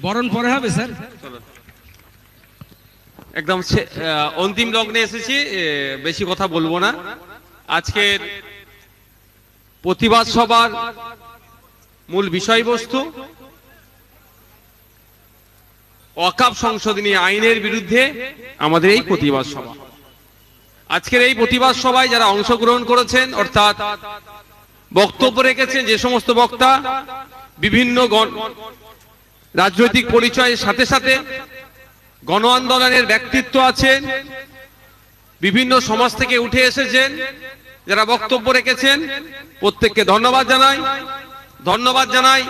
বরণ পরে হবে স্যার। একদম অন্তিম লগ্নে এসেছি, বেশি কথা বলবো না। আজকের প্রতিবাদ সভার মূল বিষয়বস্তু ওয়াকফ সংশোধনী আইনের বিরুদ্ধে আমাদের এই প্রতিবাদ সভা। আজকের এই প্রতিবাদ সভায় যারা অংশগ্রহণ করেছেন, অর্থাৎ বক্তব্য রেখেছেন যে সমস্ত বক্তা বিভিন্ন রাজনৈতিক পরিচয়ের সাথে সাথে গণ আন্দোলনের ব্যক্তিত্ব আছেন, বিভিন্ন সমাজ থেকে উঠে এসেছেন, যারা বক্তব্য রেখেছেন প্রত্যেককে ধন্যবাদ জানাই। ধন্যবাদ জানাই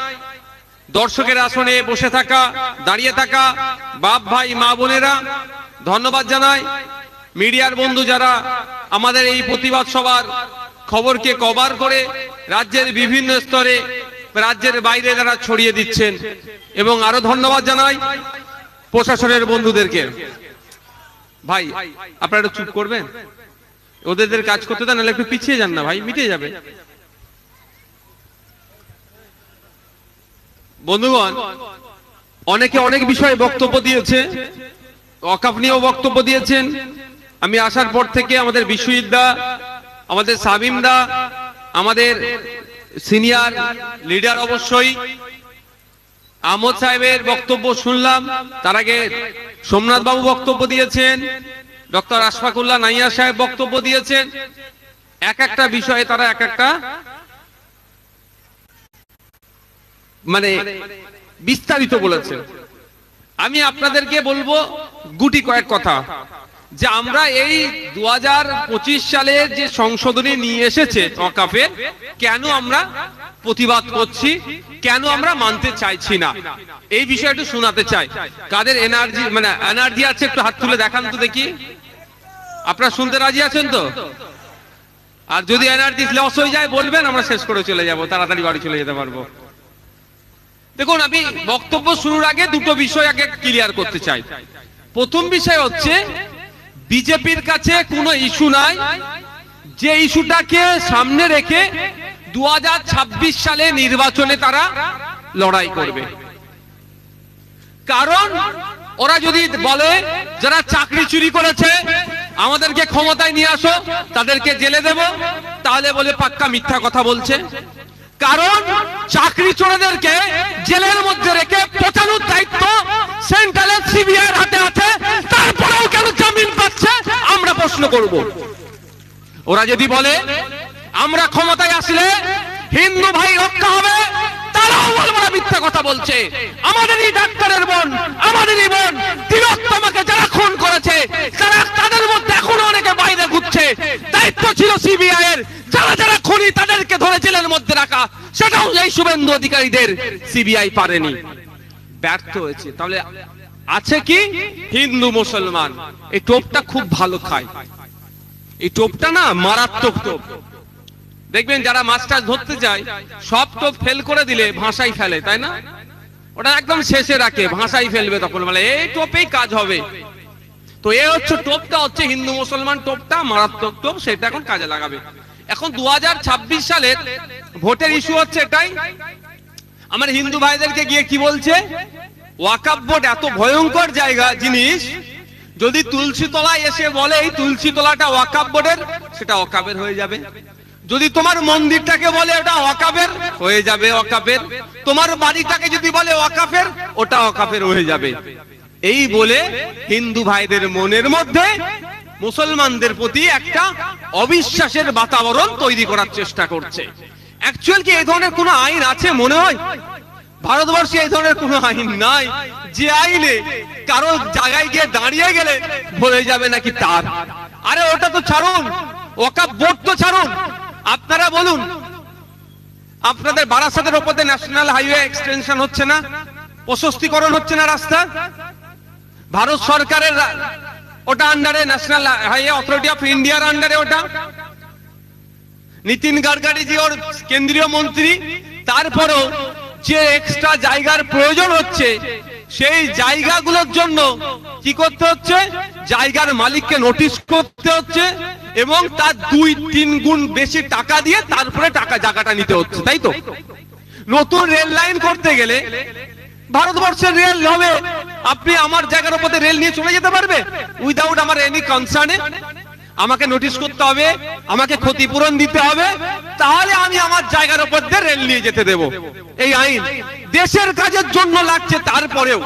দর্শকের আসনে বসে থাকা, দাঁড়িয়ে থাকা বাপ ভাই মা বোনেরা, ধন্যবাদ জানাই মিডিয়ার বন্ধু যারা আমাদের এই প্রতিবাদ সভার খবরকে কভার করে রাজ্যের বিভিন্ন স্তরে, রাজ্যের বাইরে যারা ছড়িয়ে দিচ্ছেন, এবং আরো ধন্যবাদ জানাই প্রশাসনের বন্ধুদেরকে। ভাই আপনারা একটু চুপ করবেন, ওদের কাজ করতে দেন, নাহলে একটু পিছিয়ে যান না ভাই, মিটে যাবে। বন্ধুগণ, অনেকে অনেক বিষয়ে বক্তব্য দিয়েছে, ওয়াকফ নিয়েও বক্তব্য দিয়েছেন। আমি আসার পর থেকে আমাদের বিশ্বজিৎদা, আমাদের সাবিমদা, আমাদের সিনিয়র লিডার অবশ্যই আহমদ সাহেবের বক্তব্য শুনলাম। তার আগে সোমনাথ বাবু বক্তব্য দিয়েছেন, ডক্টর আশফাকুল্লাহ নাইয়া সাহেব বক্তব্য দিয়েছেন। এক একটা বিষয়ে তারা এক একটা মানে বিস্তারিত বলেছেন। আমি আপনাদেরকে বলবো গুটি কয়েক কথা, যে আমরা এই 2025 সালের যে সংশোধনী নিয়ে এসেছে ওয়াকফের, কেন আমরা প্রতিবাদ করছি, কেন আমরা মানতে চাইছি না, এই বিষয়টা শোনাতে চাই। কাদের এনার্জি আছে একটু হাত তুলে দেখান তো দেখি। আপনারা শুনতে রাজি আছেন তো? আর যদি এনার্জি লস হয়ে যায় বলবেন, আমরা শেষ করে চলে যাব, তাড়াতাড়ি বাড়ি চলে যেতে পারবো। দেখুন, আমি বক্তব্য শুরুর আগে দুটো বিষয় আগে ক্লিয়ার করতে চাই। প্রথম বিষয় হচ্ছে, বিজেপির কাছে কোনো ইস্যু নাই যে ইস্যুটাকে সামনে রেখে 2026 সালে নির্বাচনে তারা লড়াই করবে। কারণ ওরা যদি বলে যারা চাকরি চুরি করেছে আমাদেরকে ক্ষমতায় নিয়ে আসো, তাদেরকে জেলে দেব, তাহলে বলে পাক্কা মিথ্যা কথা বলছে। কারণ চাকরি চোরদেরকে জেলের মধ্যে রেখে পচানোর দায়িত্ব সেন্ট্রালের সিবিআই এর হাতে আছে, তারপরেও কেন জামিন পাচ্ছে আমরা প্রশ্ন করব। ওরা যদি বলে আমরা ক্ষমতায় আসলে হিন্দু ভাই রক্ষা হবে, তারাও বলবো না মিথ্যা কথা বলছে। আমাদেরই ডাক্তারের বোন, আমাদেরই বোন তিলোত্তমাকে যারা খুন করেছে, তারা তাদের মধ্যে এখনো অনেকে বাইরে ঘুরছে। দায়িত্ব ছিল সিবিআই এর, যারা যারা খুনি তাদেরকে ধরে জেলের মধ্যে রাখা, সেটাও এই শুভেন্দু অধিকারীদের সিবিআই পারেনি, ব্যর্থ হয়েছে। তাহলে আছে কি? হিন্দু মুসলমান। এই টোপটা খুব ভালো খায়, এই টোপটা না মারাত্মক টোপ। দেখবেন যারা মাস্টার ধরতে যায় সব টোপ ফেল করে দিলে ভাষাই ফেলে, তাই না? ওটা একদম শেষে রাখে, ভাষাই ফেলবে, তখন বলে এই টোপেই কাজ হবে। তো এই হচ্ছে টোপটা, হচ্ছে হিন্দু মুসলমান টোপটা, মারাত্মক টোপ, সেটা এখন কাজে লাগাবে। এখন 2026 সালের ভোটের ইস্যু হচ্ছে এটাই। আমার হিন্দু ভাইদেরকে গিয়ে কি বলছে, ওয়াকফ বোর্ড এত ভয়ঙ্কর জায়গা জিনিস, যদি তুলসী তলায় এসে বলে এই তুলসী তলাটা ওয়াকফ বোর্ডের, সেটা ওয়াকফের হয়ে যাবে। যদি তোমার মন্দিরটাকে বলে ওটা ওয়াকফের হয়ে যাবে, ওয়াকফের। তোমার বাড়িটাকে যদি বলে ওয়াকফের, ওটা ওয়াকফের হয়ে যাবে। এই বলে হিন্দু ভাইদের মনের মধ্যে মুসলমানদের প্রতি একটা অবিশ্বাসের বাতাবরণ তৈরি করার চেষ্টা করছে। অ্যাকচুয়াল কি এই ধরনের কোনো আইন আছে মনে হয়? ভারতবর্ষে এই ধরনের কোনো আইন নাই যে আইনে কারো জায়গায় গিয়ে দাঁড়িয়ে গেলে বলে যাবে নাকি তার। আরে ওটা তো ছাড়ুন, ওয়াকফ বোর্ড তো ছাড়ুন। আপনারা বলুন, আপনাদের বারাসাতের উপরে ন্যাশনাল হাইওয়ে এক্সটেনশন হচ্ছে না, প্রশস্তিকরণ হচ্ছে না রাস্তা? ভারত সরকারের ওটা আন্ডারে, ন্যাশনাল হাইওয়ে অথরিটি অফ ইন্ডিয়ার আন্ডারে ওটা। নীতিন গাডকারি জি ওর কেন্দ্রীয় মন্ত্রী, তারপরেও যে এক্সট্রা জায়গার প্রয়োজন হচ্ছে সেই জায়গাগুলোর জন্য কি করতে হচ্ছে, জায়গার মালিককে নোটিশ করতে হচ্ছে এবং তার 2-3 গুণ বেশি টাকা দিয়ে তারপরে জায়গাটা নিতে হচ্ছে, তাই তো? নতুন রেল লাইন করতে গেলে ভারতবর্ষের রেল হবে, আপনি আমার জায়গার উপরে রেল নিয়ে চলে যেতে পারবে উইদাউট আমার এনি কনসার্নে? আমাকে নোটিশ করতে হবে, আমাকে ক্ষতিপূরণ দিতে হবে, তাহলে আমি আমার জায়গার উপর দিয়ে রেল নিয়ে যেতে দেব। এই আইন দেশের কাজের জন্য লাগছে, তারপরেও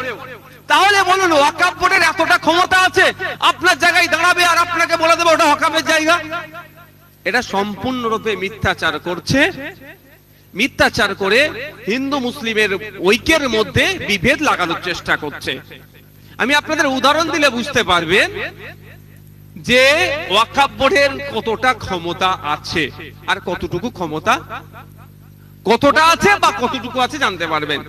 তাহলে বলুন ওয়াকফ বোর্ডের এতটা ক্ষমতা আছে আপনার জায়গায় দাঁড়াবে আর আপনাকে বলে দেবে ওটা ওয়াকফের জায়গা? এটা সম্পূর্ণরূপে মিথ্যাচার করছে। মিথ্যাচার করে হিন্দু মুসলিমের ঐক্যের মধ্যে বিভেদ লাগানোর চেষ্টা করছে। আমি আপনাদের উদাহরণ দিলে বুঝতে পারবেন যে ওয়াকফ বোর্ডের কতটা ক্ষমতা আছে আর কতটুকু ক্ষমতা কতটা আছে বা কতটুকু আছে জানতে পারবেন।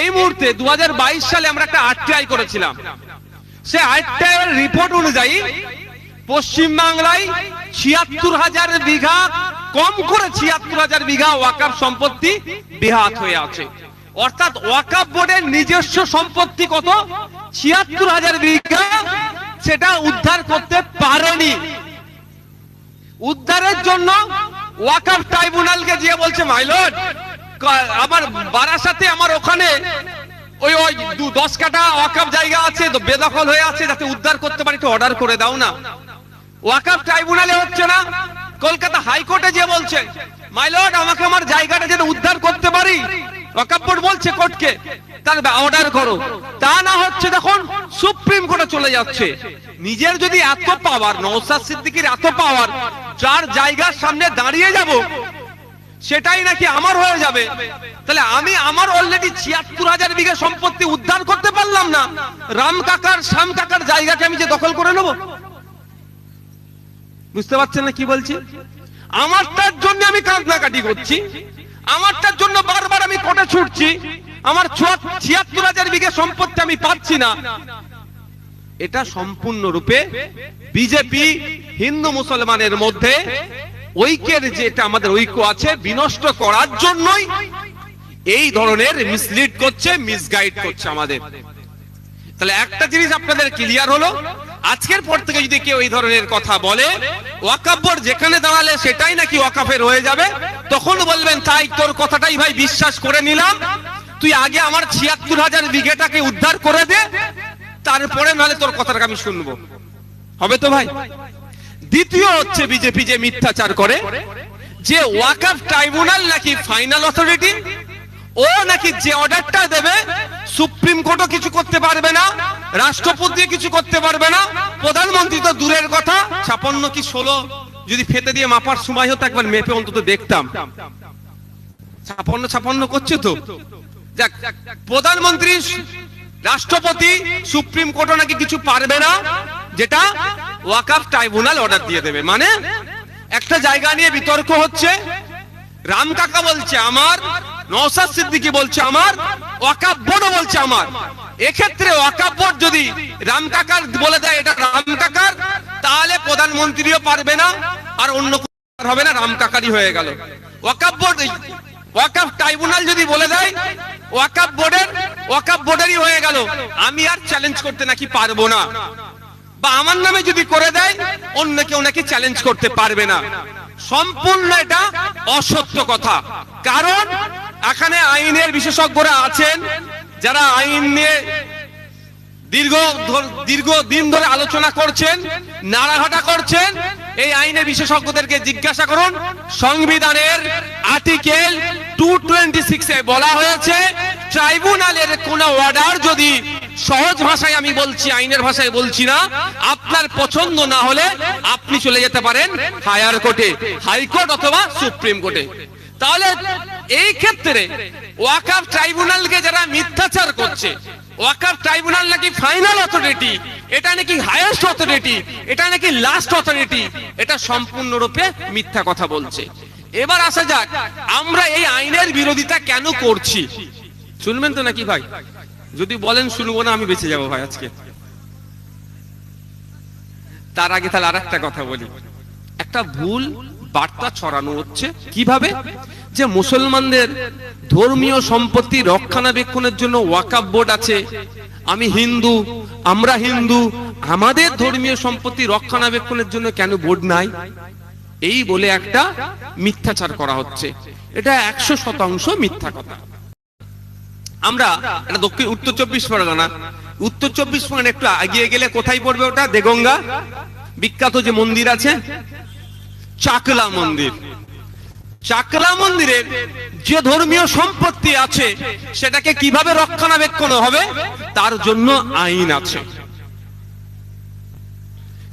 এই মুহূর্তে 2022 সালে আমরা একটা আরটিআই করেছিলাম। সে আরটিআই এর রিপোর্ট অনুযায়ী পশ্চিম বাংলায় ৭৬,০০০ বিঘা, কম করে ৭৬,০০০ বিঘা ওয়াকফ সম্পত্তি বেহাত হয়ে আছে। অর্থাৎ ওয়াকফ বোর্ডের নিজস্ব সম্পত্তি কত? ৭৬,০০০ বিঘা, সেটা উদ্ধার করতে পারেনি। উদ্ধারের জন্য ওয়াকফ ট্রাইব্যুনালকে গিয়ে বলছে মাইলর্ড, আমার বারাসাতে আমার ওখানে ওই 10 কাঠা ওয়াকফ জায়গা আছে তো বেদখল হয়ে আছে, যাতে উদ্ধার করতে পারি একটু অর্ডার করে দাও না। ওয়াকফ ট্রাইব্যুনালে হচ্ছে না, কলকাতা হাইকোর্টে যে বলছে মাইলর্ড আমাকে আমার জায়গাটা যেন উদ্ধার করতে পারি, ওয়াকফ বোর্ড বলছে কোর্টকে তার অর্ডার করো, তা না হচ্ছে তখন সুপ্রিম কোর্টে চলে যাচ্ছে। নিজের যদি এত পাওয়ার, নওশাদ সিদ্দিকীর এত পাওয়ার, যার জায়গার সামনে দাঁড়িয়ে যাব সেটাই নাকি আমার হয়ে যাবে, তাহলে আমি আমার অলরেডি ৭৬,০০০ বিঘা সম্পত্তি উদ্ধার করতে পারলাম না, রাম কাকার শ্যাম কাকার জায়গাকে আমি যে দখল করে নেব? বুঝতে পারছেন না কি বলছি? আমারটার জন্য আমি কান্নাকাটি করছি, আমারটার জন্য বারবার আমি কোর্টে ছুটছি, আমার ৭৬,০০০ বিঘা সম্পত্তি আমি পাচ্ছি না। এটা সম্পূর্ণরূপে বিজেপি হিন্দু মুসলমানের মধ্যে ঐক্যের যেটা আমাদের ঐক্য আছে বিনষ্ট করার জন্যই এই ধরনের মিসলিড করছে, মিসগাইড করছে আমাদের। তাহলে একটা জিনিস আপনাদের ক্লিয়ার হলো, আজকের পর থেকে যদি কেউ এই ধরনের কথা বলে ওয়াকফ বোর্ড যেখানে দাঁড়ালে সেটাই নাকি ওয়াকফের হয়ে যাবে, তখন বলবেন তাই তোর কথাটাই ভাই বিশ্বাস করে নিলাম, তুই আগে আমার ৭৬,০০০ বিঘাটাকে উদ্ধার করে দে, তারপরে নাহলে তোর কথাটা আমি শুনবো। হবে তো ভাই? দ্বিতীয় হচ্ছে বিজেপি যে মিথ্যাচার করে, যে ওয়াকফ ট্রাইব্যুনাল নাকি ফাইনাল অথরিটি, ও নাকি যে অর্ডারটা দেবে সুপ্রিম কোর্টও কিছু করতে পারবে না, রাষ্ট্রপতি কিছু করতে পারবে না, প্রধানমন্ত্রী তো দূরের কথা। ৫৬ কি ১৬ যদি ফেতে দিয়ে মাপার সময় হতো একবার মেপে অন্তত দেখতাম। ৫৬ করছে তো, যাক, প্রধানমন্ত্রী রাষ্ট্রপতি সুপ্রিম কোর্টও নাকি কিছু পারবে না, যেটা ওয়াকফ ট্রাইব্যুনাল অর্ডার দিয়ে দেবে। মানে একটা জায়গা নিয়ে বিতর্ক হচ্ছে, রাম কাকা বলছে আমার, নওশাদ সিদ্দিকী বলছে আমার, ওয়াকফ বোর্ডও বলছে আমার। এক্ষেত্রে ওয়াকফ বোর্ড যদি রাম কাকার বলে দেয় এটা রাম কাকার, তাহলে প্রধানমন্ত্রীও পারবে না আর অন্য হবে না, রাম কাকারই হয়ে গেল। ওয়াকফ বোর্ড, ওয়াকফ ট্রাইব্যুনাল যদি বলে দেয় ওয়াকফ বোর্ডেরই হয়ে গেল, আমি আর চ্যালেঞ্জ করতে নাকি পারবো না, বা আমার নামে যদি করে দেয় অন্য কেউ নাকি চ্যালেঞ্জ করতে পারবে না। সম্পূর্ণ এটা অসত্য কথা। কারণ এখানে আইনের বিশেষজ্ঞরা আছেন, যারা আইন নিয়ে দীর্ঘদিন ধরে আলোচনা করছেন, নাড়াঘাটা করছেন। এই আইনের বিশেষজ্ঞদেরকে জিজ্ঞাসা করুন, সংবিধানের আর্টিকেল 226 এ বলা হয়েছে ট্রাইব্যুনালের কোন অর্ডার যদি, সহজ ভাষায় আমি বলছি, আইনের ভাষায় বলছি না, আপনার পছন্দ না হলে আপনি চলে যেতে পারেন হায়ার কোর্টে, হাইকোর্ট অথবা সুপ্রিম কোর্টে। তাহলে এই ক্ষেত্রে ওয়াকফ ট্রাইব্যুনালকে যারা মিথ্যাচার করছে, ওয়াকফ ট্রাইব্যুনাল নাকি ফাইনাল অথরিটি, এটা নাকি হাইয়েস্ট অথরিটি, এটা নাকি লাস্ট অথরিটি, এটা সম্পূর্ণরূপে মিথ্যা কথা বলছে। এবার আসা যাক আমরা এই আইনের বিরোধিতা কেন করছি, শুনবেন তো নাকি ভাই? যদি বলেন শুনবো না, আমি বেঁচে যাবো ভাই আজকে। তার আগে তাহলে আর একটা কথা বলি, একটা ভুল বার্তা ছড়ানো হচ্ছে কিভাবে, যে মুসলমানদের ধর্মীয় সম্পত্তি রক্ষণাবেক্ষণের জন্য ওয়াকফ বোর্ড আছে, আমি হিন্দু, আমরা হিন্দু, আমাদের ধর্মীয় সম্পত্তি রক্ষণাবেক্ষণের জন্য কেন বোর্ড নাই, এই বলে একটা মিথ্যাচার করা হচ্ছে। এটা 100% মিথ্যা কথা। আমরা এটা দক্ষিণ উত্তর 24 পরগনা, উত্তর 24 পরগনা একটু এগিয়ে গেলে কোথায় পড়বে ওটা? দেগঙ্গা বিখ্যাত যে মন্দির আছে চাকলা মন্দির। চাকলা মন্দিরের যে ধর্মীয় সম্পত্তি আছে সেটাকে কিভাবে রক্ষণাবেক্ষণ হবে তার জন্য আইন আছে।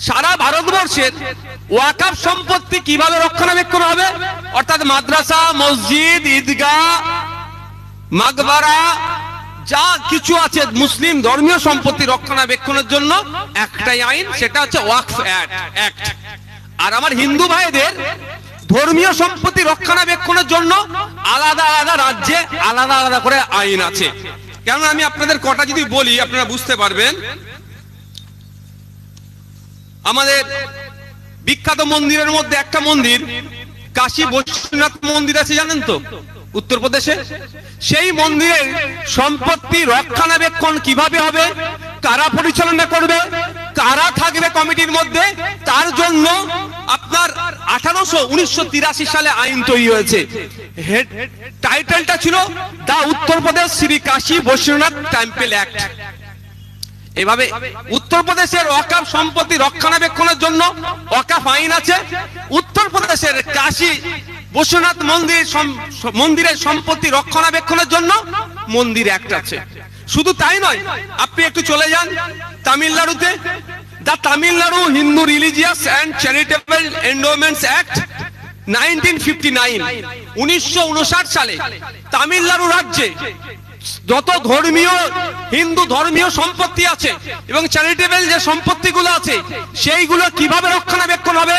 সারা ভারতবর্ষের ওয়াকফ সম্পত্তি কিভাবে রক্ষণাবেক্ষণ হবে, অর্থাৎ মাদ্রাসা, মসজিদ, ঈদগাহ, মাকবারা যা কিছু আছে মুসলিম ধর্মীয় সম্পত্তি রক্ষণাবেক্ষণের জন্য একটাই আইন, সেটা হচ্ছে ওয়াকফ অ্যাক্ট। আর আমার হিন্দু ভাইদের ধর্মীয় সম্পত্তি রক্ষণাবেক্ষণের জন্য আলাদা আলাদা রাজ্যে আলাদা আলাদা করে আইন আছে। কেননা আমি আপনাদের কটা যদি বলি আপনারা বুঝতে পারবেন। আমাদের বিখ্যাত মন্দিরের মধ্যে একটা মন্দির কাশী বৈশ্বনাথ মন্দির আছে, জানেন তো, উত্তরপ্রদেশে। সেই মন্দিরের সম্পত্তি রক্ষণাবেক্ষণ কিভাবে হবে, কারা পরিচালনা করবে, কারা থাকবে কমিটির মধ্যে, তার জন্য আপনার 1983 সালে আইন তৈরি হয়েছে। টাইটেলটা ছিল দা উত্তরপ্রদেশ শ্রী কাশী বৈশ্বনাথ টেম্পল অ্যাক্ট। এভাবে উত্তরপ্রদেশের ওয়াকফ সম্পত্তি রক্ষণাবেক্ষণের জন্য ওয়াকফ আইন আছে, উত্তরপ্রদেশের কাশী বৈশ্বনাথ মন্দিরের সম্পত্তি রক্ষণাবেক্ষণের জন্য মন্দির অ্যাক্ট আছে। শুধু তাই নয়, আপনি একটু চলে যান তামিলনাড়ুতে, the Tamil Nadu Hindu religious and charitable endowments act 1959, 1959 সালে তামিলনাড়ু রাজ্যে যত ধর্মীয় হিন্দু ধর্মীয় সম্পত্তি আছে এবং চ্যারিটেবল যে সম্পত্তিগুলো আছে সেইগুলো কিভাবে রক্ষণাবেক্ষণ হবে,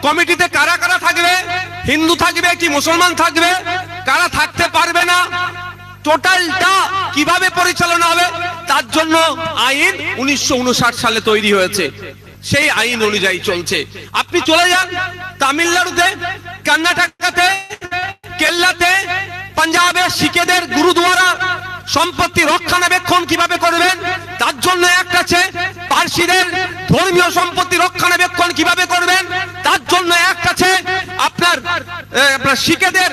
কমিটিতে কারা কারা থাকবে, হিন্দু থাকবে কি মুসলমান থাকবে, কারা থাকতে পারবে না, টোটালটা কিভাবে পরিচালনা হবে, তার জন্য আইন 1959 সালে তৈরি হয়েছে। সেই আইন অনুযায়ী চলছে। আপনি চলে যান তামিলনাড়ুতে, কর্ণাটকাতে, কেরলাতে, পাঞ্জাবে শিখেদের গুরুদুয়ারা সম্পত্তি রক্ষণাবেক্ষণ কিভাবে করবেন তার জন্য একটা আছে। পার্সিদের ধর্মীয় সম্পত্তি রক্ষণাবেক্ষণ কিভাবে করবেন তার জন্য একটা আছে। আপনার শিখেদের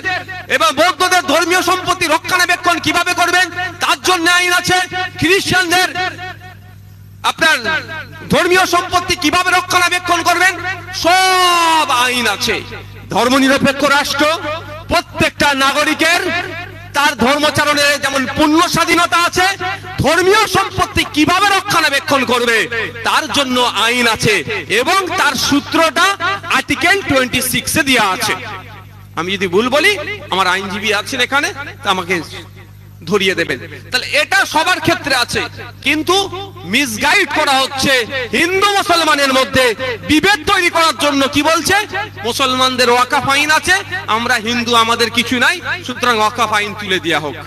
এবং বৌদ্ধদের ধর্মীয় সম্পত্তি রক্ষণাবেক্ষণ কিভাবে করবেন তার জন্য আইন আছে। খ্রিস্টানদের আপনার ধর্মীয় সম্পত্তি কিভাবে রক্ষণাবেক্ষণ করবেন সব আইন আছে। ধর্মনিরপেক্ষ রাষ্ট্র, প্রত্যেকটা নাগরিকের তার ধর্মচারণের যেমন পূর্ণ স্বাধীনতা আছে, ধর্মীয় সম্পত্তি কিভাবে রক্ষণাবেক্ষণ করবে তার জন্য আইন আছে এবং তার সূত্রটা আর্টিকেল 26 এ দেওয়া আছে। আমি যদি ভুল বলি আমার আইনজীবী আছেন এখানে, তা আমাকে ধরিয়ে দেবেন। তাহলে এটা সবার ক্ষেত্রে আছে, কিন্তু মিসগাইড করা হচ্ছে হিন্দু মুসলমানের মধ্যে বিভেদ তৈরি করার জন্য। কি বলছে, মুসলমানদের ওয়াকফ আইন আছে, আমরা হিন্দু আমাদের কিছু নাই, সুতরাং ওয়াকফ আইন তুলে দেয়া হোক।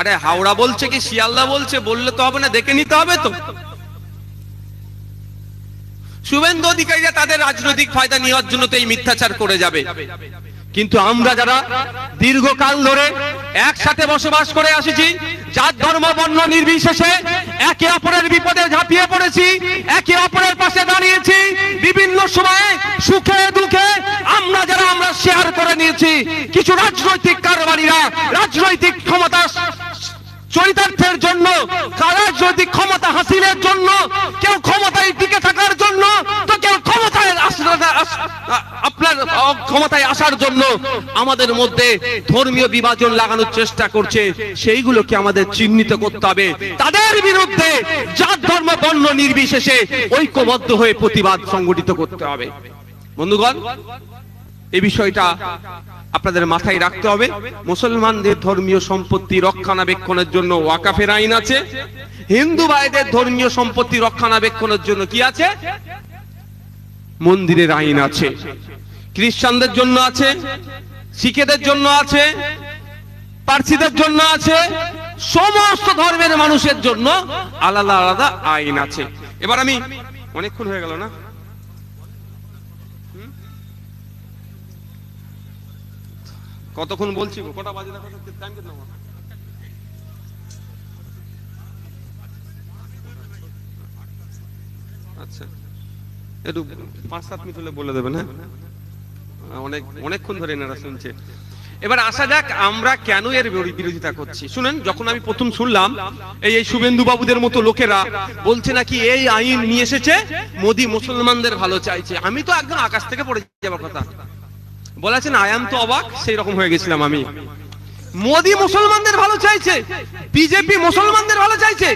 আরে হাওড়া বলছে কি শিয়ালদা বলছে, বললে তো হবে না, দেখে নিতে হবে তো। শুভেন্দু অধিকারীরা তাদের রাজনৈতিক ফায়দা নেওয়ার জন্য তো এই মিথ্যাচার করে যাবে। কিন্তু আমরা যারা দীর্ঘকাল ধরে একসাথে বসবাস করে আসছি, জাত ধর্ম বর্ণ নির্বিশেষে একে অপরের বিপদে ঝাঁপিয়ে পড়েছি, একে অপরের পাশে দাঁড়িয়েছি, বিভিন্ন সময়ে সুখে দুঃখে আমরা শেয়ার করে নিয়েছি। কিছু রাজনৈতিক কারবারিরা রাজনৈতিক ক্ষমতা চরিতার্থের জন্য, রাজনৈতিক ক্ষমতা হাসিলের জন্য, কেউ ক্ষমতায় টিকে থাকার জন্য, তো কেউ ক্ষমতায় আপনার ক্ষমতায় আসার জন্য আমাদের মধ্যে ধর্মীয় বিভাজন লাগানোর চেষ্টা করছে। সেইগুলোকে আমাদের চিহ্নিত করতে হবে। তাদের বিরুদ্ধে জাত ধর্ম বর্ণ নির্বিশেষে ঐক্যবদ্ধ হয়ে প্রতিবাদ সংগঠিত করতে হবে। বন্ধুগণ, এই বিষয়টা আপনাদের মাথায় রাখতে হবে। মুসলমানদের ধর্মীয় সম্পত্তি রক্ষণাবেক্ষণের জন্য ওয়াকফের আইন আছে, হিন্দু ভাইদের ধর্মীয় সম্পত্তি রক্ষণাবেক্ষণের জন্য কি আছে, মন্দিরের আইন আছে। খ্রিস্টানদের জন্য আছে, শিখেদের জন্য আছে, পার্সিদের জন্য আছে, সমস্ত ধর্মের মানুষের জন্য আলাদা আলাদা আইন আছে। এবার আমি অনেকক্ষণ হয়ে গেল না, কতক্ষণ বলছি, কটা বাজে দেখো, টাইম কত নাও। আচ্ছা, একটু 5-7 মিনিট হলে বলে দেবেন। হ্যাঁ, অনেকক্ষণ ধরে এনারা শুনছে। এবার আসা যাক আমরা কেন এর বিরোধিতা করছি। শুনেন, যখন আমি প্রথম শুনলাম এই শুভেন্দু বাবুদের মতো লোকেরা বলছে নাকি এই আইন নিয়ে এসেছে মোদি মুসলমানদের ভালো চাইছে, আমি তো একদম আকাশ থেকে পড়ে যাবার কথা বলেছেন, আয়াম তো অবাক, সেই রকম হয়ে গেছিলাম আমি। মোদি মুসলমানদের ভালো চাইছে, বিজেপি মুসলমানদের ভালো চাইছে,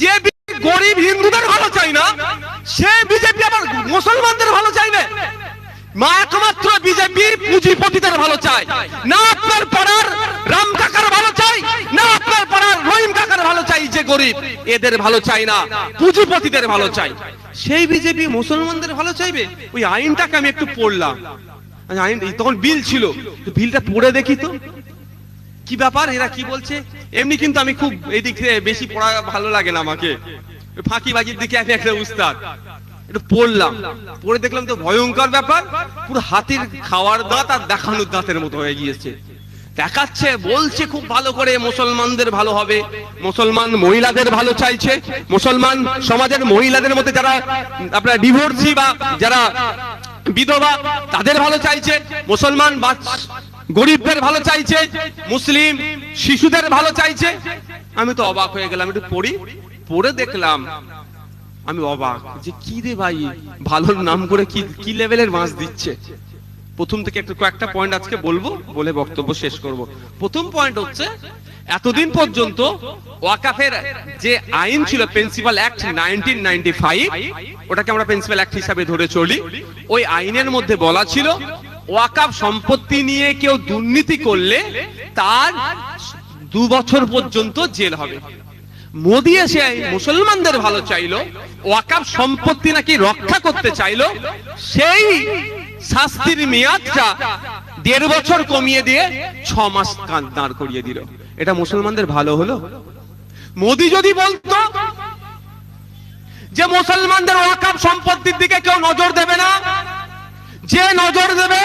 যে গরিব হিন্দুদের ভালো চাই না সে বিজেপি আবার মুসলমানদের ভালো চাইবে? মা একমাত্র বিজেপি পুঁজিপতিদের ভালো চায়, না আপনার পাড়ার রাম কাকার ভালো চাই, না আপনার পাড়ার রহিম কাকার ভালো চাই, যে গরিব এদের ভালো চাই না, পুঁজিপতিদের ভালো চাই। সেই বিজেপি মুসলমানদের ভালো চাইবে? ওই আইনটাকে আমি একটু পড়লাম, আইন তখন বিল ছিল, বিলটা পড়ে দেখি তো কি ব্যাপার, এরা কি বলছে। এমনি কিন্তু আমি খুব এই দিক থেকে বেশি পড়া ভালো লাগে না আমাকে, ফাঁকিবাজির দিকে আমি একটা উস্তাদ। একটু পড়লাম, পড়ে দেখলাম তো ভয়ঙ্কর ব্যাপার, পুরো হাতির খাওয়ার দাঁত আর দেখানোর দাঁতের মতো হয়ে গিয়েছে। দেখাচ্ছে, বলছে খুব ভালো করে মুসলমানদের ভালো হবে, মুসলমান মহিলাদের ভালো চাইছে, মুসলমান সমাজের মহিলাদের মধ্যে যারা আপনার ডিভোর্সি বা যারা বিধবা তাদের ভালো চাইছে, মুসলমান গরিবদের ভালো চাইছে, মুসলিম শিশুদের ভালো চাইছে। আমি তো অবাক হয়ে গেলাম, একটু পড়ে দেখলাম, আমি অবাক যে কি রে ভাই, ভালোর নাম করে কি লেভেলের মাছ দিচ্ছে। প্রথম থেকে একটু কয়েকটা পয়েন্ট আজকে বলবো, বলে বক্তব্য শেষ করব। প্রথম পয়েন্ট হচ্ছে, এতদিন পর্যন্ত ওয়াকাফের যে আইন ছিল প্রিন্সিপাল অ্যাক্ট 1995, ওটাকে আমরা প্রিন্সিপাল অ্যাক্ট হিসাবে ধরে চলি, ওই আইনের মধ্যে বলা ছিল ওয়াকাফ সম্পত্তি নিয়ে কেউ দুর্নীতি করলে তার 2 বছর পর্যন্ত জেল হবে। মোদি এসে মুসলমানদের ভালো চাইলো, ওয়াকাফ সম্পত্তি নাকি রক্ষা করতে চাইলো, সেই শাস্তির মেয়াদটা 1.5 বছর কমিয়ে দিয়ে 6 মাস দাঁড় করিয়ে দিল। এটা মুসলমানদের ভালো হলো? মোদি যদি বলতো যে মুসলমানদের ওয়াকাফ সম্পত্তির দিকে কেউ নজর দেবে না, যে নজর দেবে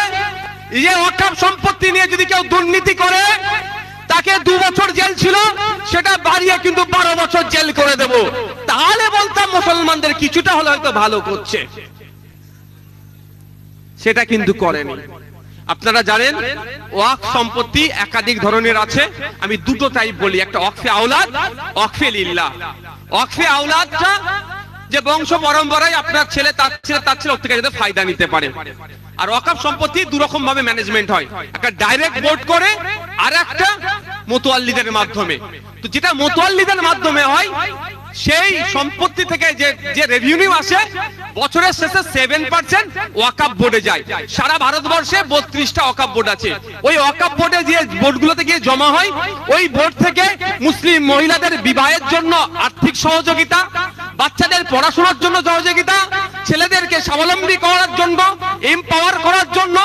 যে ওয়াকাফ সম্পত্তি নিয়ে যদি কেউ দুর্নীতি করে তাকে 2 বছর জেল ছিল, সেটা বাড়িয়ে কিন্তু 12 বছর জেল করে দেব, তাহলে বলতাম মুসলমানদের কিছুটা হলে হয়তো ভালো করছে। সেটা কিন্তু করেনি। আপনারা জানেন ওয়াকফ সম্পত্তি একাধিক ধরনের আছে, আমি দুটো টাইপ বলি, একটা ওয়াকফে আওলাদ, ওয়াকফে লিল্লাহ। ওয়াকফে আওলাদটা যে বংশ পরম্পরায় আপনার ছেলে তার ছেলে ওর থেকে যাতে ফায়দা নিতে পারে। আর ওয়াকফ সম্পত্তি 2 রকম ভাবে ম্যানেজমেন্ট হয়, একটা ডাইরেক্ট বোর্ড করে আর একটা মোতওয়াল্লিদের মাধ্যমে। তো যেটা মোতওয়াল্লিদের মাধ্যমে হয়, সেই সম্পত্তি থেকে যে রেভিনিউ আসে বছরের শেষে 7% ওয়াকফ বোর্ডে যায়। সারা ভারতবর্ষে 32টা ওয়াকফ বোর্ড আছে। ওই ওয়াকফ বোর্ডে যে বোর্ডগুলোতে গিয়ে জমা হয়, ওই বোর্ড থেকে মুসলিম মহিলাদের বিবাহের জন্য আর্থিক সহযোগিতা, বাচ্চাদের পড়াশোনার জন্য সহযোগিতা, ছেলেদেরকে স্বাবলম্বী করার জন্য, এমপাওয়ার করার জন্য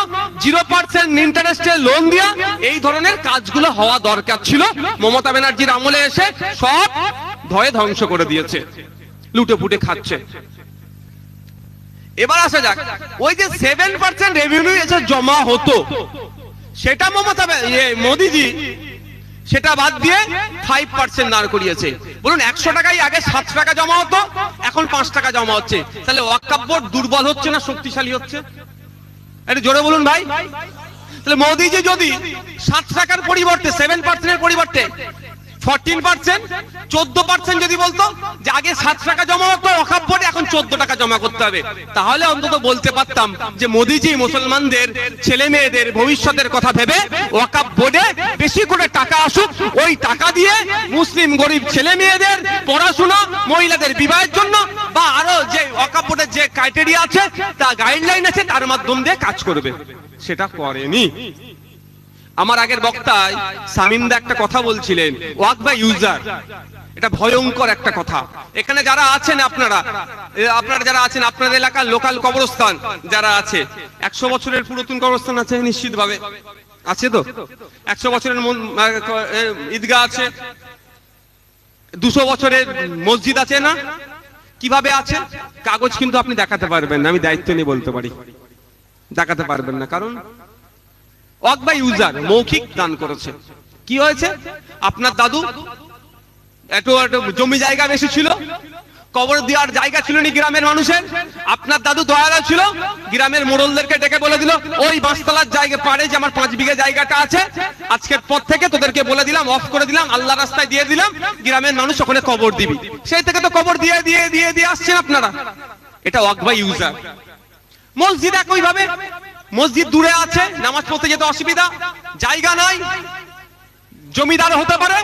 0% ইন্টারেস্টে লোন দেয়া, এই ধরনের কাজগুলো হওয়া দরকার ছিল। মমতা ব্যানার্জির আমলে এসে সব ধয়ে ধ্বংস করে দিয়েছে, লুটে ফুটে খাচ্ছে। এবার আসা যাক, ওই যে 7% রেভিনিউ এসে জমা হতো, সেটা মোদিজি সেটা বাদ দিয়ে 5% দাঁড় করিয়েছে। বলুন 100 টাকায় আগে 7 টাকা জমা হতো, এখন 5 টাকা জমা হচ্ছে। তাহলে ওয়াকফ বোর্ড দুর্বল হচ্ছে না শক্তিশালী হচ্ছে? একটু জোরে বলুন ভাই। তাহলে মোদিজি যদি 7 টাকার পরিবর্তে 7% এর পরিবর্তে 14%, 14% যদি বলতো যে আগে 7 টাকা জমা হতো ওয়াকফ বোর্ডে, এখন 14 টাকা জমা করতে হবে, তাহলে অন্তত বলতে পারতাম যে মোদিজি মুসলমানদের ছেলে মেয়েদের ভবিষ্যতের কথা ভেবে ওয়াকফ বোর্ডে বেশি করে টাকা আসুক, ওই টাকা দিয়ে মুসলিম গরিব ছেলে মেয়েদের পড়াশোনা, মহিলাদের বিবাহের জন্য বা আরো যে ওয়াকফ বোর্ডের যে ক্রাইটেরিয়া আছে, তা গাইডলাইন আছে, তার মাধ্যম দিয়ে কাজ করবে। সেটা করেনি। আমার আগের বক্তায় সামিমদা একটা কথা বলছিলেন, ওয়াক বাই ইউজার, এটা ভয়ঙ্কর একটা কথা। এখানে যারা আছেন আপনারা যারা আছেন, আপনাদের এলাকার লোকাল কবরস্থান যারা আছে, 100 বছরের পুরাতন কবরস্থান আছে নিশ্চিতভাবে, আছে তো? 100 বছরের ঈদগাহ আছে, 200 বছরের মসজিদ আছে না? কিভাবে আছে? কাগজ কিন্তু আপনি দেখাতে পারবেন না, আমি দায়িত্ব নিয়ে বলতে পারি, দেখাতে পারবেন না। কারণ ওয়াক বাই ইউজার, মৌখিক দান করেছে। কি হয়েছে? আপনার দাদু একটু জমি জায়গা বেশি ছিল, কবর দেওয়ার জায়গা ছিল না গ্রামের মানুষের। আপনার দাদু দয়ালু ছিল, গ্রামের মোড়লদেরকে ডেকে বলে দিল, ওই বাঁশতলার জায়গা পারে যে আমার 5 বিঘা জায়গাটা আছে, আজকের পর থেকে তোদেরকে বলে দিলাম, অফ করে দিলাম, আল্লাহ রাস্তায় দিয়ে দিলাম, গ্রামের মানুষ ওখানে কবর দিবি। সেই থেকে তো কবর দিয়ে দিয়ে দিয়ে দিয়ে আসছেন আপনারা। এটা ওয়াকফ বাই ইউজার। মসজিদ একই ভাবে, মসজিদ দূরে আছে, নামাজ পড়তে যেতে অসুবিধা, জায়গা নাই, জমিদার হতে পারে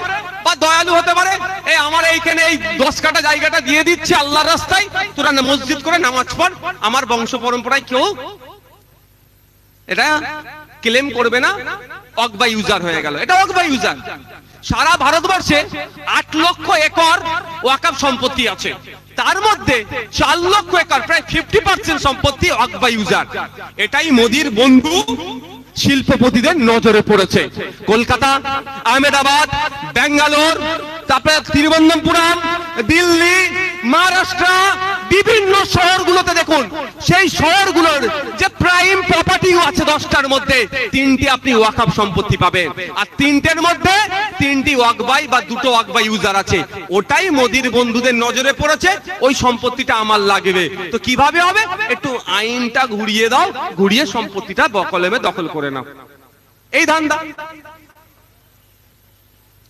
বা দয়ালু হতে পারে, এই আমার এইখানে এই 10 কাঠা জায়গাটা দিয়ে দিচ্ছে আল্লাহর রাস্তায়, তোরা মসজিদ করে নামাজ পড়, আমার বংশ পরম্পরায় কেউ এটা ক্লেম করবে না, ওয়াকফ বাই ইউজার হয়ে গেল। এটা ওয়াকফ বাই ইউজার। সারা ভারতবর্ষে 8 লক্ষ একর ওয়াকফ সম্পত্তি আছে, তার মধ্যে 4 লক্ষ একর প্রায় 50% সম্পত্তি ওয়াকফ বাই ইউজার। এটাই মোদির বন্ধু শিল্পপতিদের নজরে পড়েছে। কলকাতা, আহমেদাবাদ, বেঙ্গালোর, তারপরে তিরুবনন্তপুরম, দিল্লি, মহারাষ্ট্র, বিভিন্ন শহরগুলোতে দেখুন, সেই শহরগুলোর যে প্রাইম প্রপার্টি আছে 10টার মধ্যে 3টি আপনি ওয়াকফ সম্পত্তি পাবেন, আর 3টের মধ্যে 3টি ওয়াকফ বাই বা 2টো ওয়াকফ বাই ইউজার আছে। ওটাই মোদির বন্ধুদের নজরে পড়েছে, ওই সম্পত্তিটা আমার লাগবে। তো কিভাবে হবে? একটু আইনটা ঘুরিয়ে দাও, ঘুরিয়ে সম্পত্তিটা বকলমে দখল করে নাও, এই ধান্দা।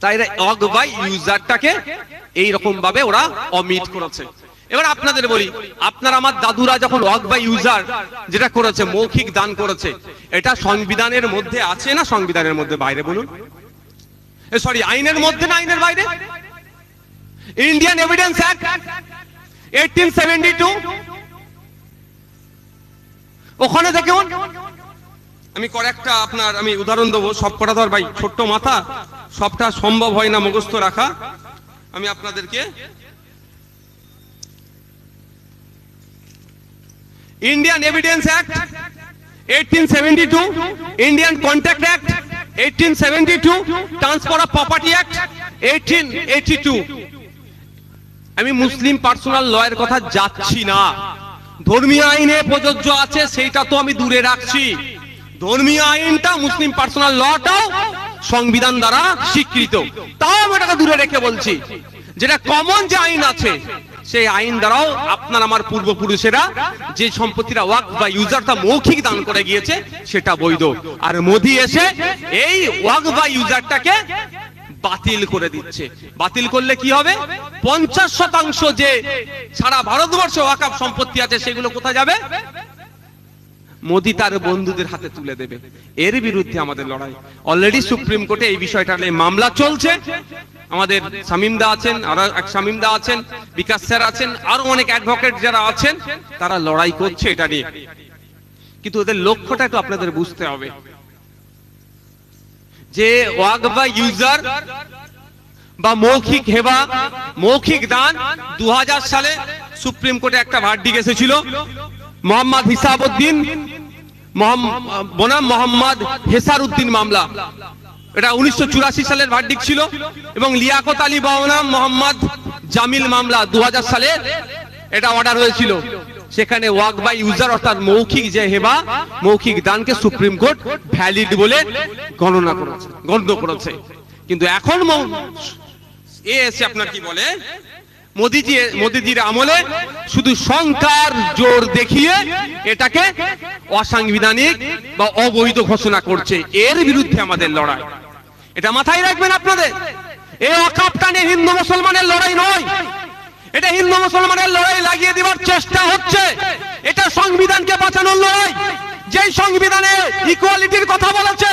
তাই ওয়াকফ বাই ইউজারটাকে এইরকম ভাবে ওরা অমিট করেছে। এবার আপনাদের বলি, আপনার আমার দাদুরা যখন ওয়াকফ বাই ইউজার যেটা করেছে, মৌখিক দান করেছে, এটা সংবিধানের মধ্যে আছে না সংবিধানের মধ্যে বাইরে? বলুন, সরি, আইনের মধ্যে না আইনের বাইরে? ইন্ডিয়ান এভিডেন্স অ্যাক্ট 1872, ওখানে দেখুন, আমি কয়েকটা আপনার আমি উদাহরণ দেবো, সব কটা ধর ভাই, ছোট্ট মাথা, সবটা সম্ভব হয় না মুখস্থ রাখা। আমি আপনাদেরকে Indian evidence act 1872, Indian contract act 1872, transfer of property act 1882। আমি মুসলিম পার্সোনাল ল এর কথা যাচ্ছি না, ধর্মীয় আইনে প্রযোজ্য আছে সেইটা তো আমি দূরে রাখছি। ধর্মীয় আইনটা, মুসলিম পার্সোনাল লটাও সংবিধান দ্বারা স্বীকৃত, তাও আমি এটাকে দূরে রেখে বলছি, যেটা কমন যে আইন আছে সেই আইন দ্বারাও আপনার আমার পূর্বপুরুষেরা যে সম্পত্তিটা ওয়াকফ বা ইউজারটা মৌখিক দান করে গিয়েছে সেটা বৈধ। আর মোদি এসে এই ওয়াকফ বা ইউজারটাকে বাতিল করে দিচ্ছে। বাতিল করলে কি হবে? 50% যে সারা ভারতবর্ষে ওয়াকফ সম্পত্তি আছে সেগুলো কোথায় যাবে? মোদি তার বন্ধুদের হাতে তুলে দেবে। এর বিরুদ্ধে আমাদের লড়াই। অলরেডি সুপ্রিম কোর্টে এই বিষয়টা নিয়ে মামলা চলছে। আমাদের শামীমদা আছেন, আর এক শামীমদা আছেন, বিকাশ স্যার আছেন, আরো অনেক অ্যাডভোকেট যারা আছেন, তারা লড়াই করছে এটা নিয়ে। কিন্তু ওদের লক্ষ্যটা একটু আপনাদের বুঝতে হবে, যে ওয়াকফ বা ইউজার বা মৌখিক হেবা, মৌখিক দান 2000 সালে সুপ্রিম কোর্টে একটা ভার্ডিক্ট এসেছিল। মোহাম্মদ হিসাবউদ্দিন বনাম মোহাম্মদ হেসারউদ্দিন মামলা, এটা 1984 সালের ভার্ডিক্ট ছিল। এবং লিয়াকত আলী বনাম মোহাম্মদ জামিল মামলা 2000 সালে এটা অর্ডার হয়েছিল। সেখানে ওয়াকফ বাই ইউজার অর্থাৎ মৌখিক যে হেবা, মৌখিক দানকে সুপ্রিম কোর্ট ভ্যালিড বলে গণ্য করেছে। কিন্তু এখন এসে আপনার কি বলে, মোদিজির আমলে শুধু সংখ্যার জোর দেখিয়ে এটাকে অসাংবিধানিক বা অবৈধ ঘোষণা করছে। এর বিরুদ্ধে আমাদের লড়াই, এটা মাথায় রাখবেন আপনাদের। এই ওয়াকফটা নিয়ে হিন্দু মুসলমানের লড়াই নয়, এটা হিন্দু মুসলমানের লড়াই লাগিয়ে দেওয়ার চেষ্টা হচ্ছে। এটা সংবিধানকে বাঁচানোর লড়াই। যেই সংবিধানে ইকুয়ালিটির কথা বলেছে,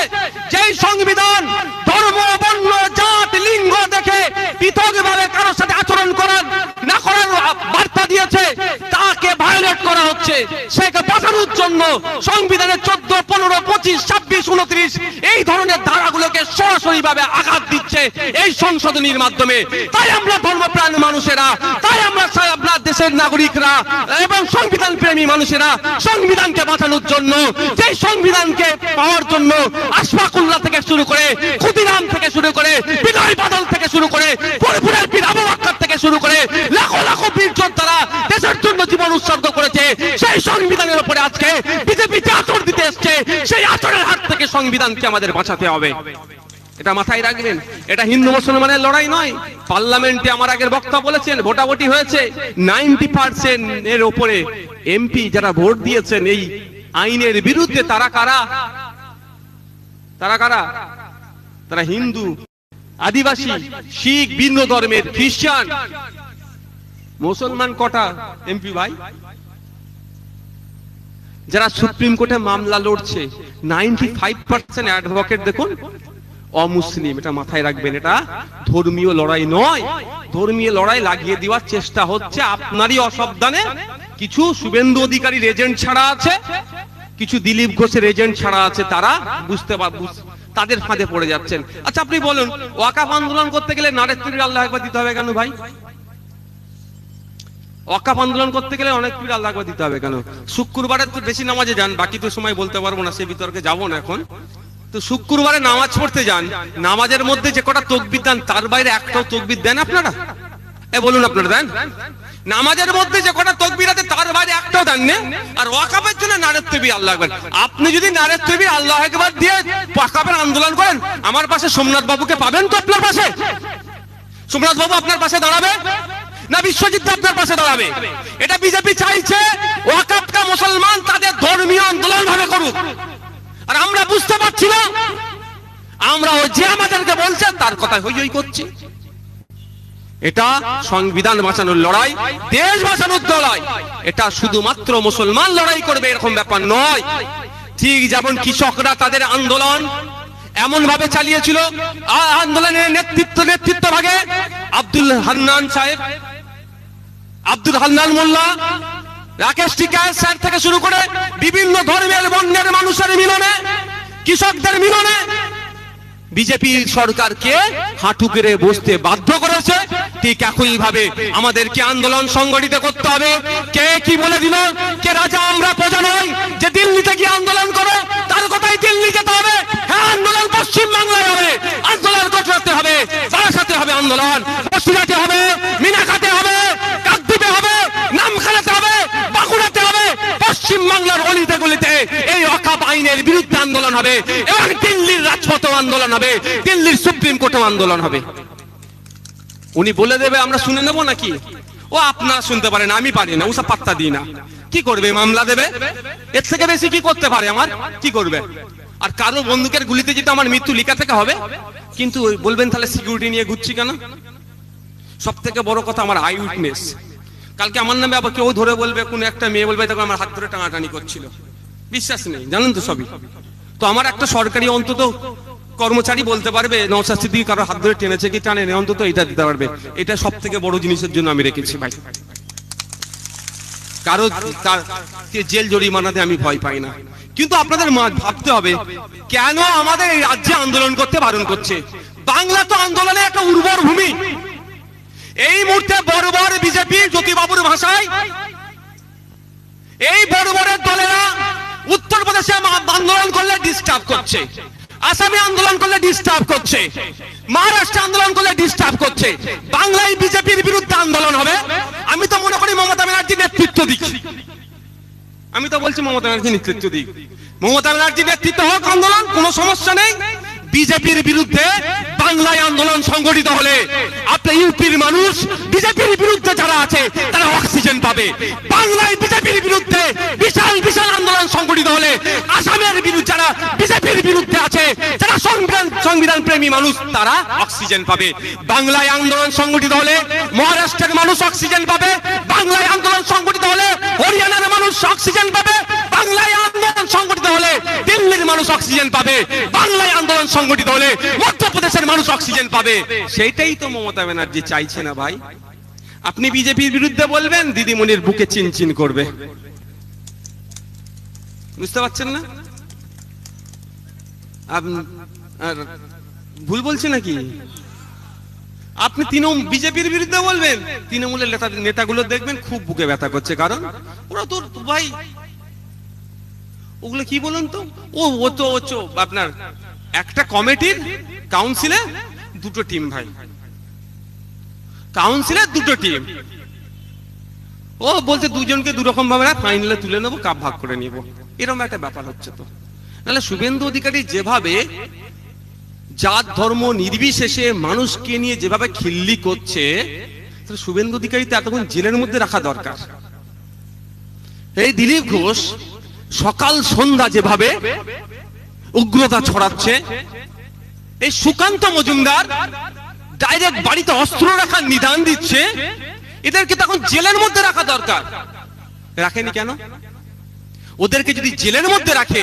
যেই সংবিধান ধর্ম, বর্ণ, জাত, লিঙ্গ দেখে পৃথকভাবে কারোর সাথে আচরণ করার না করার বার্তা দিয়েছে, তাকে ভায়োলেট করা হচ্ছে। সেকে বাঁচানোর জন্য সংবিধানের 14, 15, 25, 26, 29 এই ধরনের ধারাগুলোকে সরাসরি ভাবে আঘাত দিচ্ছে এই সংশোধনীর মাধ্যমে। তাই আমরা ধর্মপ্রাণ মানুষেরা, তাই আমরা আপনার দেশের নাগরিকরা এবং সংবিধান প্রেমী মানুষেরা সংবিধানকে বাঁচানোর জন্য, যে সংবিধানকে পাওয়ার জন্য আশফাকুল্লাহ থেকে শুরু করে, ক্ষুদিরাম থেকে শুরু করে, বিনয় বাদল থেকে শুরু করে, ফুরফুরের পীর আবু বকর থেকে শুরু করে লাখো লাখো বীর যোদ্ধারা দেশের জন্য জীবন উৎসর্গ করেছে, সেই সংবিধানের উপরে আজকে বিজেপি যে আচরণ দিতে এসছে, সেই আচরণের হাত থেকে সংবিধানকে আমাদের বাঁচাতে হবে। এটা মাথায় রাখবেন। এটা হিন্দু মুসলমানের লড়াই নয়। পার্লামেন্টে আমার আগের বক্তা বলেছেন ভোটাভুটি হয়েছে, 90% এর উপরে এমপি যারা ভোট দিয়েছেন এই আইনের বিরুদ্ধে, তারা কারা? তারা কারা? তারা হিন্দু, আদিবাসী, শিখ, ভিন্ন ধর্মের, খ্রিস্টান। মুসলমান কটা এমপি ভাই? যারা সুপ্রিম কোর্টে মামলা লড়ছে 95% অ্যাডভোকেট দেখুন অমুসলিম। এটা মাথায় রাখবেন। এটা ধর্মীয় লড়াই নয়। ধর্মীয় লড়াই লাগিয়ে দেওয়ার চেষ্টা হচ্ছে আপনারই অসাবধানে। কিছু শুভেন্দু অধিকারীর এজেন্ট ছাড়া আছে, কিছু দিলীপ ঘোষের এজেন্ট ছাড়া আছে, তারা তাদের ফাঁদে পড়ে যাচ্ছেন। আচ্ছা আপনি বলুন, ওয়াকাফ আন্দোলন করতে গেলে নারের তকবীর আল্লাহু আকবার দিতে হবে কেন ভাই? ওয়াকাফ আন্দোলন করতে গেলে অনেক তকবীর আল্লাহু আকবার দিতে হবে কেন? শুক্রবারে তো বেশি নামাজে যান, বাকি তো সময় বলতে পারবো না, সে বিতর্কে যাবো না এখন। তো শুক্রবারে নামাজ পড়তে যান, নামাজের মধ্যে যে কটা তাকবীর দেন তার বাইরে একটাও তাকবীর দেন আপনারা? বলুন আপনারা দেন? নামাজের মধ্যে যে কটা তাকবীর আছে তার বাইরে একটাও দেন না। আর ওয়াকাফের জন্য নারের তকবীর আল্লাহু আকবার। আপনি যদি নারের তকবীর আল্লাহু আকবার দিয়ে ওয়াকাফের আন্দোলন করেন, আমার পাশে সোমনাথ বাবুকে পাবেন তো? আপনার পাশে সোমনাথ বাবু আপনার পাশে দাঁড়াবে না বিশ্বজিৎ আপনার পাশে দাঁড়াবে? এটা বিজেপি চাইছে ওয়াকাফটা মুসলমান তাদের ধর্মীয় আন্দোলন ভাবে করুক, আর আমরা বুঝতে পারছি না। আমরা ওই যে আমাদেরকে বলছে তার কথা হই হই করছি। এটা সংবিধান বাঁচানোর লড়াই, দেশ বাঁচানোর লড়াই। এটা শুধুমাত্র মুসলমান লড়াই করবে এরকম ব্যাপার নয়। ঠিক যেমন কৃষকরা তাদের আন্দোলন এমন ভাবে চালিয়েছিল, আন্দোলনের নেতৃত্ব ভাগে আব্দুল হান্নান সাহেব, আব্দুল হান্নান মোল্লা, রাকেশ টিকায়েত স্যার থেকে শুরু করে বিভিন্ন ধর্মের বর্ণের মানুষের মিলনে, কৃষকদের মিলনে বিজেপি সরকারকে হাঁটু গেড়ে বসতে বাধ্য করেছে। ঠিক একই ভাবে আমাদেরকে আন্দোলন সংগঠিত করতে হবে। কে কি বলে দিল, কে রাজা আমরা প্রজা নই যে দিল্লিতে গিয়ে আন্দোলন করো, তার কথাই দিল্লি যেতে হবে। হ্যাঁ, আন্দোলন পশ্চিম বাংলায় হবে, আন্দোলন করতে হবে, বারাসাতে হবে, আন্দোলন বসিরহাটে হবে, মিনাকাতে হবে, কাকদ্বীপে হবে, নামখানাতে হবে, বাঁকুড়াতে হবে। পশ্চিম বাংলার অলিতে গলিতে এই ওয়াকাফ আইনের বিরুদ্ধে আন্দোলন হবে এবং দিল্লির রাজপথেও আন্দোলন হবে, দিল্লির সুপ্রিম কোর্টেও আন্দোলন হবে। উনি বলে দেবে, আমরা শুনে নেব নাকি? ও আপনারা শুনতে পারেন, আমি পারি না, ওসব পাত্তা দিই না। কি করবে? মামলা দেবে। এর থেকে বেশি কি করতে পারে? আমার কি করবে? আর কারো বন্দুকের গুলিতে যেটা আমার মৃত্যু লেখা থেকে হবে, কিন্তু বলবেন তাহলে সিকিউরিটি নিয়ে ঘুরছি কেন? সব থেকে বড় কথা আমার আই উইটনেস। কালকে আমার নামে আবার কেউ ধরে বলবে, কোন একটা মেয়ে বলবে তখন আমার হাত ধরে টানাটানি করছিল। বিশ্বাস নেই, জানেন তো সবই। তো আমার একটা সরকারি অন্তত কর্মচারী বলতে পারবে নওশাদ সিদ্দিকী কারো হাত ধরে টেনেছে কি টানেনি, অন্তত এটা দিতে পারবে। এটা সব থেকে বড় জিনিসের জন্য আমি রেখেছি ভাই। কারো জেল জরিমানাতে আমি ভয় পাই না। কিন্তু আপনাদের ভাবতে হবে, কেন আমাদের এই রাজ্যে আন্দোলন করতে বারণ করছে? বাংলা তো আন্দোলনের একটা উর্বর ভূমি। এই মুহূর্তে বড় বিজেপি জ্যোতিবাবুর ভাষায় এই বড় দলেরা উত্তরপ্রদেশে আন্দোলন করলে ডিস্টার্ব করছে, আসামে আন্দোলন করলে ডিস্টার্ব করছে, মহারাষ্ট্রে আন্দোলন করলে ডিস্টার্ব করছে। বাংলায় বিজেপির বিরুদ্ধে আন্দোলন হবে। আমি তো মনে করি মমতা ব্যানার্জি নেতৃত্ব দিক। আমি তো বলছি মমতা ব্যানার্জি নেতৃত্ব দিক। মমতা ব্যানার্জি নেতৃত্ব হোক আন্দোলন, কোনো সমস্যা নেই। বিজেপির বিরুদ্ধে বাংলায় আন্দোলন সংগঠিত হলে আপনার ইউপির মানুষ বিজেপির বিরুদ্ধে যারা আছে তারা অক্সিজেন পাবে। বাংলায় বিজেপির বিরুদ্ধে বিশাল আন্দোলন সংগঠিত হলে আসামের বিরুদ্ধে যারা বিজেপির বিরুদ্ধে আছে, যারা সংবিধান প্রেমী মানুষ, তারা অক্সিজেন পাবে। বাংলায় আন্দোলন সংগঠিত হলে মহারাষ্ট্রের মানুষ অক্সিজেন পাবে। বাংলায় আন্দোলন সংগঠিত হলে হরিয়ানার মানুষ অক্সিজেন পাবে। বাংলায় আন্দোলন সংগঠিত হলে দিল্লির মানুষ অক্সিজেন পাবে। বাংলায় আন্দোলন সংগঠিত হলে মধ্যপ্রদেশের মানুষ অক্সিজেন পাবে। সেটাই তো মমতা ব্যানার্জি চাইছে না ভাই। আপনি বিজেপির বিরুদ্ধে বলবেন, দিদিমণির বুকে চিনচিন করবে। বুঝতে পারছেন না? ভুল বলছে নাকি? আপনি বিজেপির বিরুদ্ধে বলবেন, তৃণমূলের নেতাগুলো দেখবেন খুব বুকে ব্যথা করছে। কারণ ওরা তো ভাই ওগুলো কি বলুন তো, ও তো আপনার একটা কমিটির কাউন্সিলে দুটো টিম ভাই, কাউন্সিলে দুটো টিম। ও বলছে দুজনকে দুরকম ভাবে ফাইনালে তুলে নেবো, কাপ ভাগ করে নিব, এরকম একটা ব্যাপার হচ্ছে। তো নাহলে শুভেন্দু অধিকারী জাত ধর্ম নির্বিশেষে মানুষকে নিয়ে যেভাবে খিল্লি করছে, শুভেন্দু অধিকারী তো এতক্ষণ জেলের মধ্যে রাখা দরকার। এই দিলীপ ঘোষ সকাল সন্ধ্যা যেভাবে উগ্রতা ছড়াচ্ছে, এই সুকান্ত মজুমদার ডাইরেক্ট বাড়িতে অস্ত্র রাখার নিদান দিচ্ছে, এদেরকে তখন জেলের মধ্যে রাখা দরকার। রাখেনি কেন? ওদেরকে যদি জেলের মধ্যে রাখে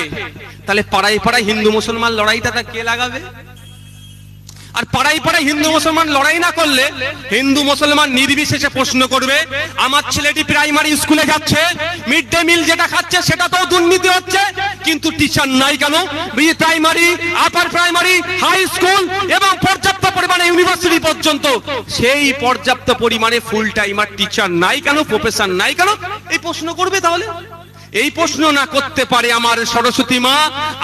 তাহলে পাড়ায় পাড়ায় হিন্দু মুসলমান লড়াইটা কে লাগাবে? আর পাড়ায় পাড়ায় হিন্দু মুসলমান লড়াই না করলে হিন্দু মুসলমান নির্বিশেষে প্রশ্ন করবে, আমার ছেলেটি প্রাইমারি স্কুলে যাচ্ছে, মিড ডে মিল যেটা খাচ্ছে সেটা তো দুর্নীতি হচ্ছে, কিন্তু টিচার নাই কেন? Primary, upper primary, high school এবং পর্যাপ্ত পরিমাণে ইউনিভার্সিটি পর্যন্ত সেই পর্যাপ্ত পরিমাণে ফুল টাইমার টিচার নাই কেন, প্রফেসর নাই কেন? এই প্রশ্ন করবে। তাহলে এই প্রশ্ন না করতে পারে আমার সরস্বতী মা,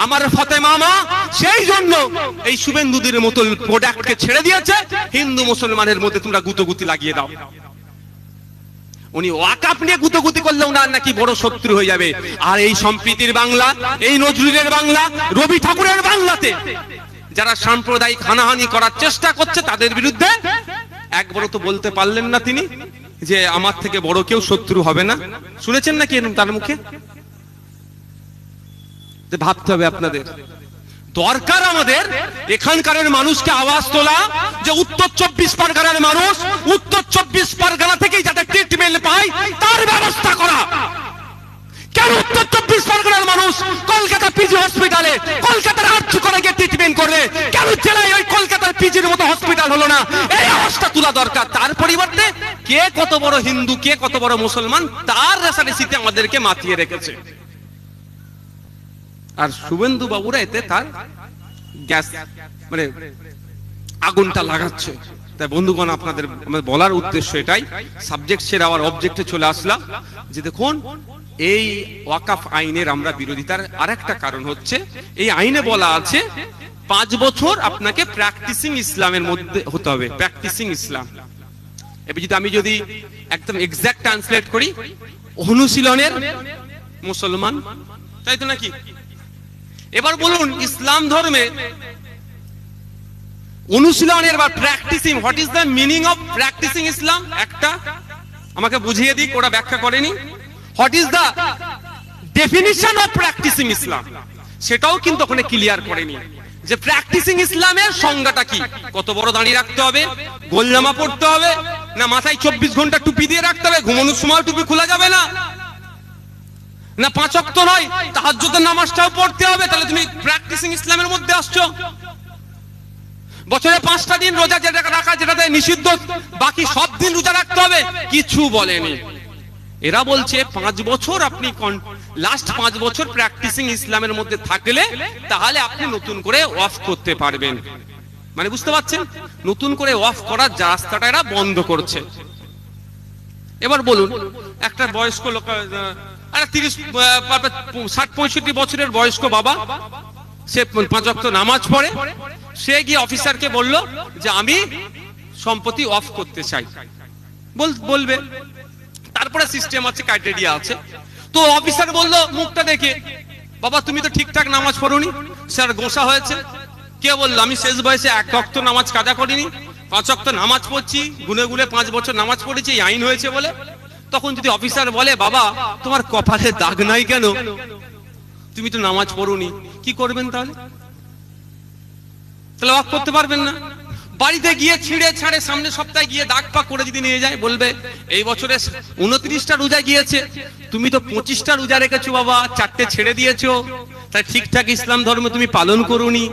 আমার ফতেমা মা, সেই জন্য এই শুভেন্দুদের মতো প্রোডাক্টকে ছেড়ে দিয়েছে। হিন্দু মুসলমানের মধ্যে তোমরা গুতোগুতি লাগিয়ে দাও। উনি ওয়াকফ নিয়ে গুতোগুতি করলে ওনার নাকি বড় শত্রু হয়ে যাবে। আর এই সম্প্রীতির বাংলা, এই নজরুলের বাংলা, রবি ঠাকুরের বাংলাতে যারা সাম্প্রদায়িক হানাহানি করার চেষ্টা করছে তাদের বিরুদ্ধে একবারও তো বলতে পারলেন না তিনি যে আমার থেকে বড় কেউ শত্রু হবে না। শুনেছেন নাকি তার মুখে? ভাবতে হবে আপনাদের। দরকার আমাদের এখানকার মানুষকে আওয়াজ তোলা, যে উত্তর 24 পরগনার মানুষ উত্তর 24 পরগনা থেকেই যাতে ট্রিটমেন্ট পায় তার ব্যবস্থা করা। কেন উত্তর 24 পরগনার মানুষ কলকাতা পিজি হসপিটালে, কলকাতার আর্য করে গিয়ে ট্রিটমেন্ট করবে, কেন জেলায় ওই কলকাতার পিজির মতো হসপিটাল হলো না? এই অবস্থা তোলা দরকার। তার পরিবর্তে কে কত বড় হিন্দু, কে কত বড় মুসলমান, তার রেসারেসিতে আমাদেরকে মাতিয়ে রেখেছে। আর শুভেন্দু বাবুরা এতে তার গ্যাস মানে আগুনটা লাগাচ্ছে। তাই বন্ধুগণ, আপনাদের বলার উদ্দেশ্য এটাই। সাবজেক্ট ছেড়ে আবার অবজেক্টে চলে আসলাম, যে দেখুন এই ওয়াকফ আইনের আমরা বিরোধিতার আরেকটা কারণ হচ্ছে, এই আইনে বলা আছে 5 বছর আপনাকে প্র্যাকটিসিং ইসলামের মধ্যে হতে হবে। প্র্যাকটিসিং ইসলাম, এবার আমি যদি একদম এক্সাক্ট ট্রান্সলেট করি, অনুশীলনের মুসলমান, তাই তো নাকি? এবার বলুন, ইসলাম ধর্মে অনুশীলনের বা practising, what is the meaning of practising Islam? একটা আমাকে বুঝিয়ে দিক, ওরা ব্যাখ্যা করেনি। What is the definition of practising Islam, সেটাও কিন্তু ওখানে ক্লিয়ার করেনি। যে প্র্যাকটিসিং ইসলামের সংজ্ঞাটা কি? কত বড় দাঁড়িয়ে রাখতে হবে, গোলজামা পড়তে হবে, না মাথায় 24 ঘন্টা টুপি দিয়ে রাখতে হবে, ঘুমানোর সময় টুপি খোলা যাবে না, না 5 ওয়াক্ত নয় তাহাজ্জুদের নামাজটাও পড়তে হবে? তাহলে তুমি প্র্যাকটিসিং ইসলামের মধ্যে আসছো। বছরে 5টা দিন রোজা যেটা রাখা, যেটাতে নিষিদ্ধ, বাকি সব দিন রোজা রাখতে হবে, কিছু বলেনি। এরা বলছে 5 বছর আপনি লাস্ট 5 বছর প্র্যাকটিসিং ইসলামের মধ্যে থাকলে তাহলে আপনি নতুন করে অফ করতে পারবেন। মানে বুঝতে পারছেন, নতুন করে অফ করার রাস্তাটা এরা বন্ধ করছে। এবার বলুন, একটা বয়স্ক লোক, 60-65 বছরের বয়স্ক বাবা, সে 5 ওয়াক্ত নামাজ পড়ে, সে গিয়ে অফিসারকে বলল যে আমি সম্পত্তি অফ করতে চাই, বলবে। তারপরে সিস্টেম আছে, ক্রাইটেরিয়া আছে। তো অফিসার বলল মুখটা দেখে, বাবা তুমি তো ঠিকঠাক নামাজ পড়োনি। স্যার গোসা হয়েছে। কে বললো? আমি শেষ বয়সে 1 ওয়াক্ত নামাজ কাজা করিনি, 5 ওয়াক্ত নামাজ পড়ছি, গুনে গুনে 5 বছর নামাজ পড়েছি, এই আইন হয়েছে বলে। তখন যদি অফিসার বলে বাবা তোমার কপালে দাগ নাই কেন, তুমি তো নামাজ পড়োনি, কি করবেন তাহলে? তাহলে অফ করতে পারবেন না। বাড়িতে গিয়ে ছিঁড়ে ছাড়ে সামনের সপ্তাহে গিয়ে দাগ পাক করে যদি নিয়ে যায়, বলবে এই বছরে 29টা রোজা গিয়েছে, তুমি তো 25টা রোজা রেখেছো বাবা, 4টে ছেড়ে দিয়েছো, তাই ঠিকঠাক ইসলাম ধর্ম তুমি পালন করোনি।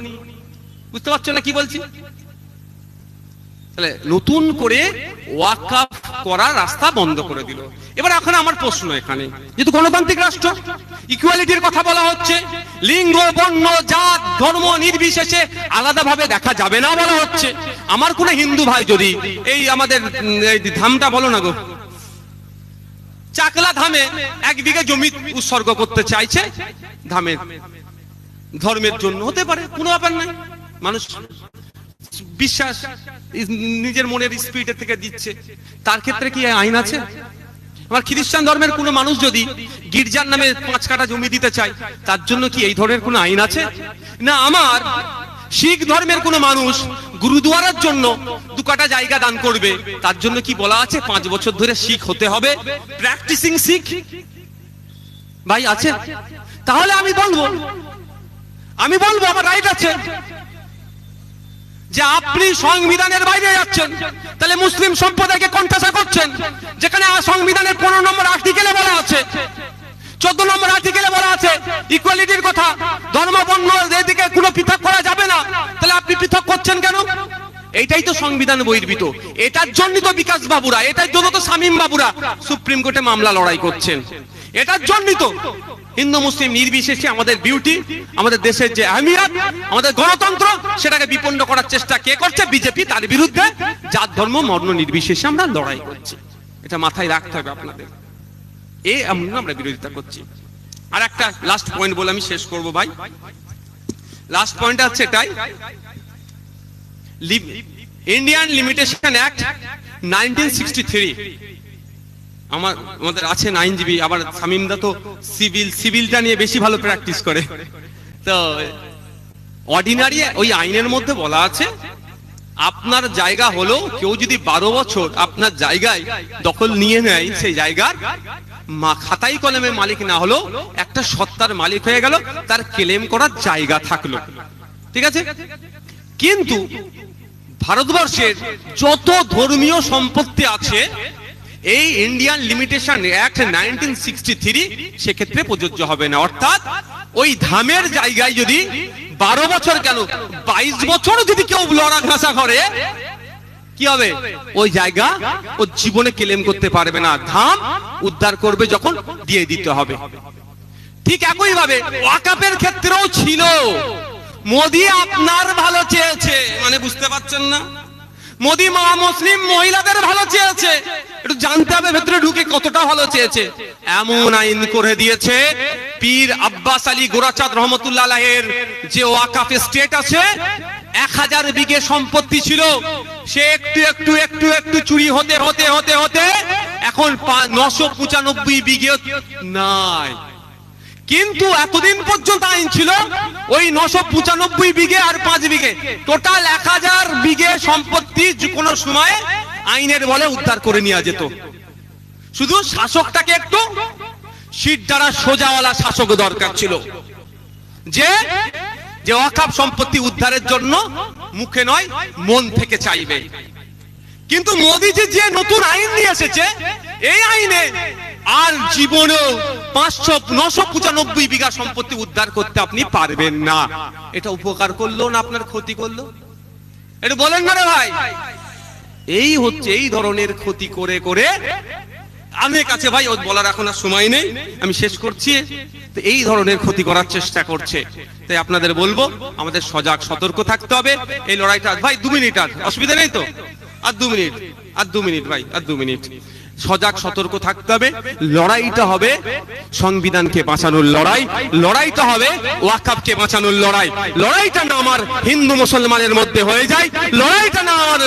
বুঝতে পারছো না কি বলছি? তাহলে নতুন করে ওয়াকফ করার রাস্তা বন্ধ করে দিল। এবার এখন আমার প্রশ্ন, এখানে যেহেতু গণতান্ত্রিক রাষ্ট্র, ইকুয়ালিটির কথা বলা হচ্ছে, লিঙ্গ বর্ণ জাত ধর্ম নির্বিশেষে আলাদাভাবে দেখা যাবে না বলা হচ্ছে। আমার কোন হিন্দু ভাই যদি এই আমাদের ধামটা বলো না গো, চাকলা ধামে 1 বিঘা জমি উৎসর্গ করতে চাইছে ধামের ধর্মের জন্য, হতে পারে, কোনো ব্যাপার নাই। মানুষ বিশ্বাস নিজের মনের স্পিরিটের থেকে দিচ্ছে, তার ক্ষেত্রে কি আইন আছে? আমার খ্রিস্টান ধর্মের কোনো মানুষ যদি গির্জার নামে 5 কাঠা জমি দিতে চায়, তার জন্য কি এই ধরনের কোনো আইন আছে? না আমার শিখ ধর্মের কোন মানুষ গুরুদুয়ারার জন্য 2 কাঠা জায়গা দান করবে, তার জন্য কি বলা আছে 5 বছর ধরে শিখ হতে হবে, প্র্যাকটিসিং শিখ ভাই আছে? তাহলে আমি বলবো আমার রাইট আছে যে আপনি সংবিধানের বাইরে যাচ্ছেন, তাহলে মুসলিম সম্প্রদায়কে কণ্ঠাসা করছেন, যেখানে সংবিধানের 15 নম্বর আর্টিকেলে বলা আছে, 14 নম্বর আর্টিকেলে বলা আছে ইকুয়ালিটির কথা, ধর্ম বর্ণ এদিকে কোনো পৃথক করা যাবে না, তাহলে আপনি পৃথক করছেন কেন? এইটাই তো সংবিধান বহির্ভূত। এটার জন্য তো বিকাশ বাবুরা, এটার জন্য তো শামীম বাবুরা সুপ্রিম কোর্টে মামলা লড়াই করছেন, এটার জন্যই তো হিন্দু মুসলিম নির্বিশেষে আমাদের বিউটি, আমাদের দেশের যে আহমিয়াত, আমাদের গণতন্ত্র, সেটাকে বিপন্ন করার চেষ্টা কে করছে? বিজেপি। তার বিরুদ্ধে জাত ধর্ম বর্ণ নির্বিশেষে আমরা লড়াই করছি, এটা মাথায় রাখতে হবে আপনাদের। আমরা বিরোধিতা করছি। আর একটা লাস্ট পয়েন্ট বলে আমি শেষ করব ভাই। লাস্ট পয়েন্ট আছে এটাই, ইন্ডিয়ান লিমিটেশন অ্যাক্ট 1963। আমাদের আছেন আইনজীবী, আবার শামীমদা তো সিভিলটা নিয়ে বেশি ভালো প্র্যাকটিস করে। তো অর্ডিনারি ওই আইনের মধ্যে বলা আছে আপনার জায়গা হলো, কেউ যদি 12 বছর আপনার জায়গায় দখল নিয়ে নেয়, সেই জায়গার খাতাই কলমের মালিক না হলো, একটা সত্তার মালিক হয়ে গেল, তার ক্লেম করার জায়গা থাকলো, ঠিক আছে? কিন্তু ভারতবর্ষের যত ধর্মীয় সম্পত্তি আছে, এই ইন্ডিয়ান লিমিটেশন অ্যাক্ট 1963 সেক্ষেত্রে প্রযোজ্য হবে না। অর্থাৎ ওই ধামের জায়গায় যদি 12 বছর কেন 22 বছর যদি কেউ লড়া ঘাসা করে, কি হবে? ওই জায়গা ও জীবনে ক্লেম করতে পারবে না, ধাম উদ্ধার করবে যখন দিয়ে দিতে হবে। ঠিক একই ভাবে ওয়াকাফের ক্ষেত্রেও ছিল। মোদি আপনার ভালো চেয়েছে, মানে বুঝতে পারছেন না? মোদি মুসলিম মহিলাদের ভালো চেয়েছে, একটু জানতে হবে ভেতরে ঢুকে কতটা ভালো চেয়েছে। এমন আইন করে দিয়েছে, পীর আব্বাস আলী গোরাচাঁদ রহমতুল্লাহ আলাইহির যে ওয়াকাফ স্টেট আছে, 1000 বিঘে সম্পত্তি ছিল, সে একটু একটু একটু একটু চুরি হতে হতে হতে হতে এখন 995 বিঘে নাই। কিন্তু এতদিন পর্যন্ত আইন ছিল ওই 995 বিঘে আর 5 বিঘে, টোটাল 1000 বিঘে সম্পত্তি কোন সময় আইনের বলে উদ্ধার করে নেওয়া যেত। শুধু শাসকটাকে একটু সিট দ্বারা সোজাওয়ালা শাসক দরকার ছিল, যে ওয়াকাফ সম্পত্তি উদ্ধারের জন্য মুখে নয় মন থেকে চাইবে। কিন্তু মোদিজি যে নতুন আইন নিয়ে এসেছে, এই আইনে আর জীবনেও 995 বিঘা সম্পত্তি উদ্ধার করতে আপনি পারবেন না। এটা উপকার করলো না আপনার ক্ষতি করলো? এটা বলেন না রে ভাই? এই হচ্ছে, এই ধরনের ক্ষতি করে করে আমার কাছে ভাই ও বলার এখন আর সময় নেই, আমি শেষ করছি। তো এই ধরনের ক্ষতি করার চেষ্টা করছে, তাই আপনাদের বলবো আমাদের সজাগ সতর্ক থাকতে হবে। এই লড়াইটা ভাই 2 মিনিট, আর অসুবিধা নেই তো? আর 2 মিনিট ভাই, আর 2 মিনিট। সজাগ সতর্ক থাকতে হবে। লড়াইটা হবে সংবিধানকে বাঁচানোর লড়াই, লড়াইটা হবে ওয়াকাফকে বাঁচানোর লড়াই। লড়াইটা না আমার হিন্দু মুসলমানের মধ্যে হয়ে যায়, লড়াইটা না আমার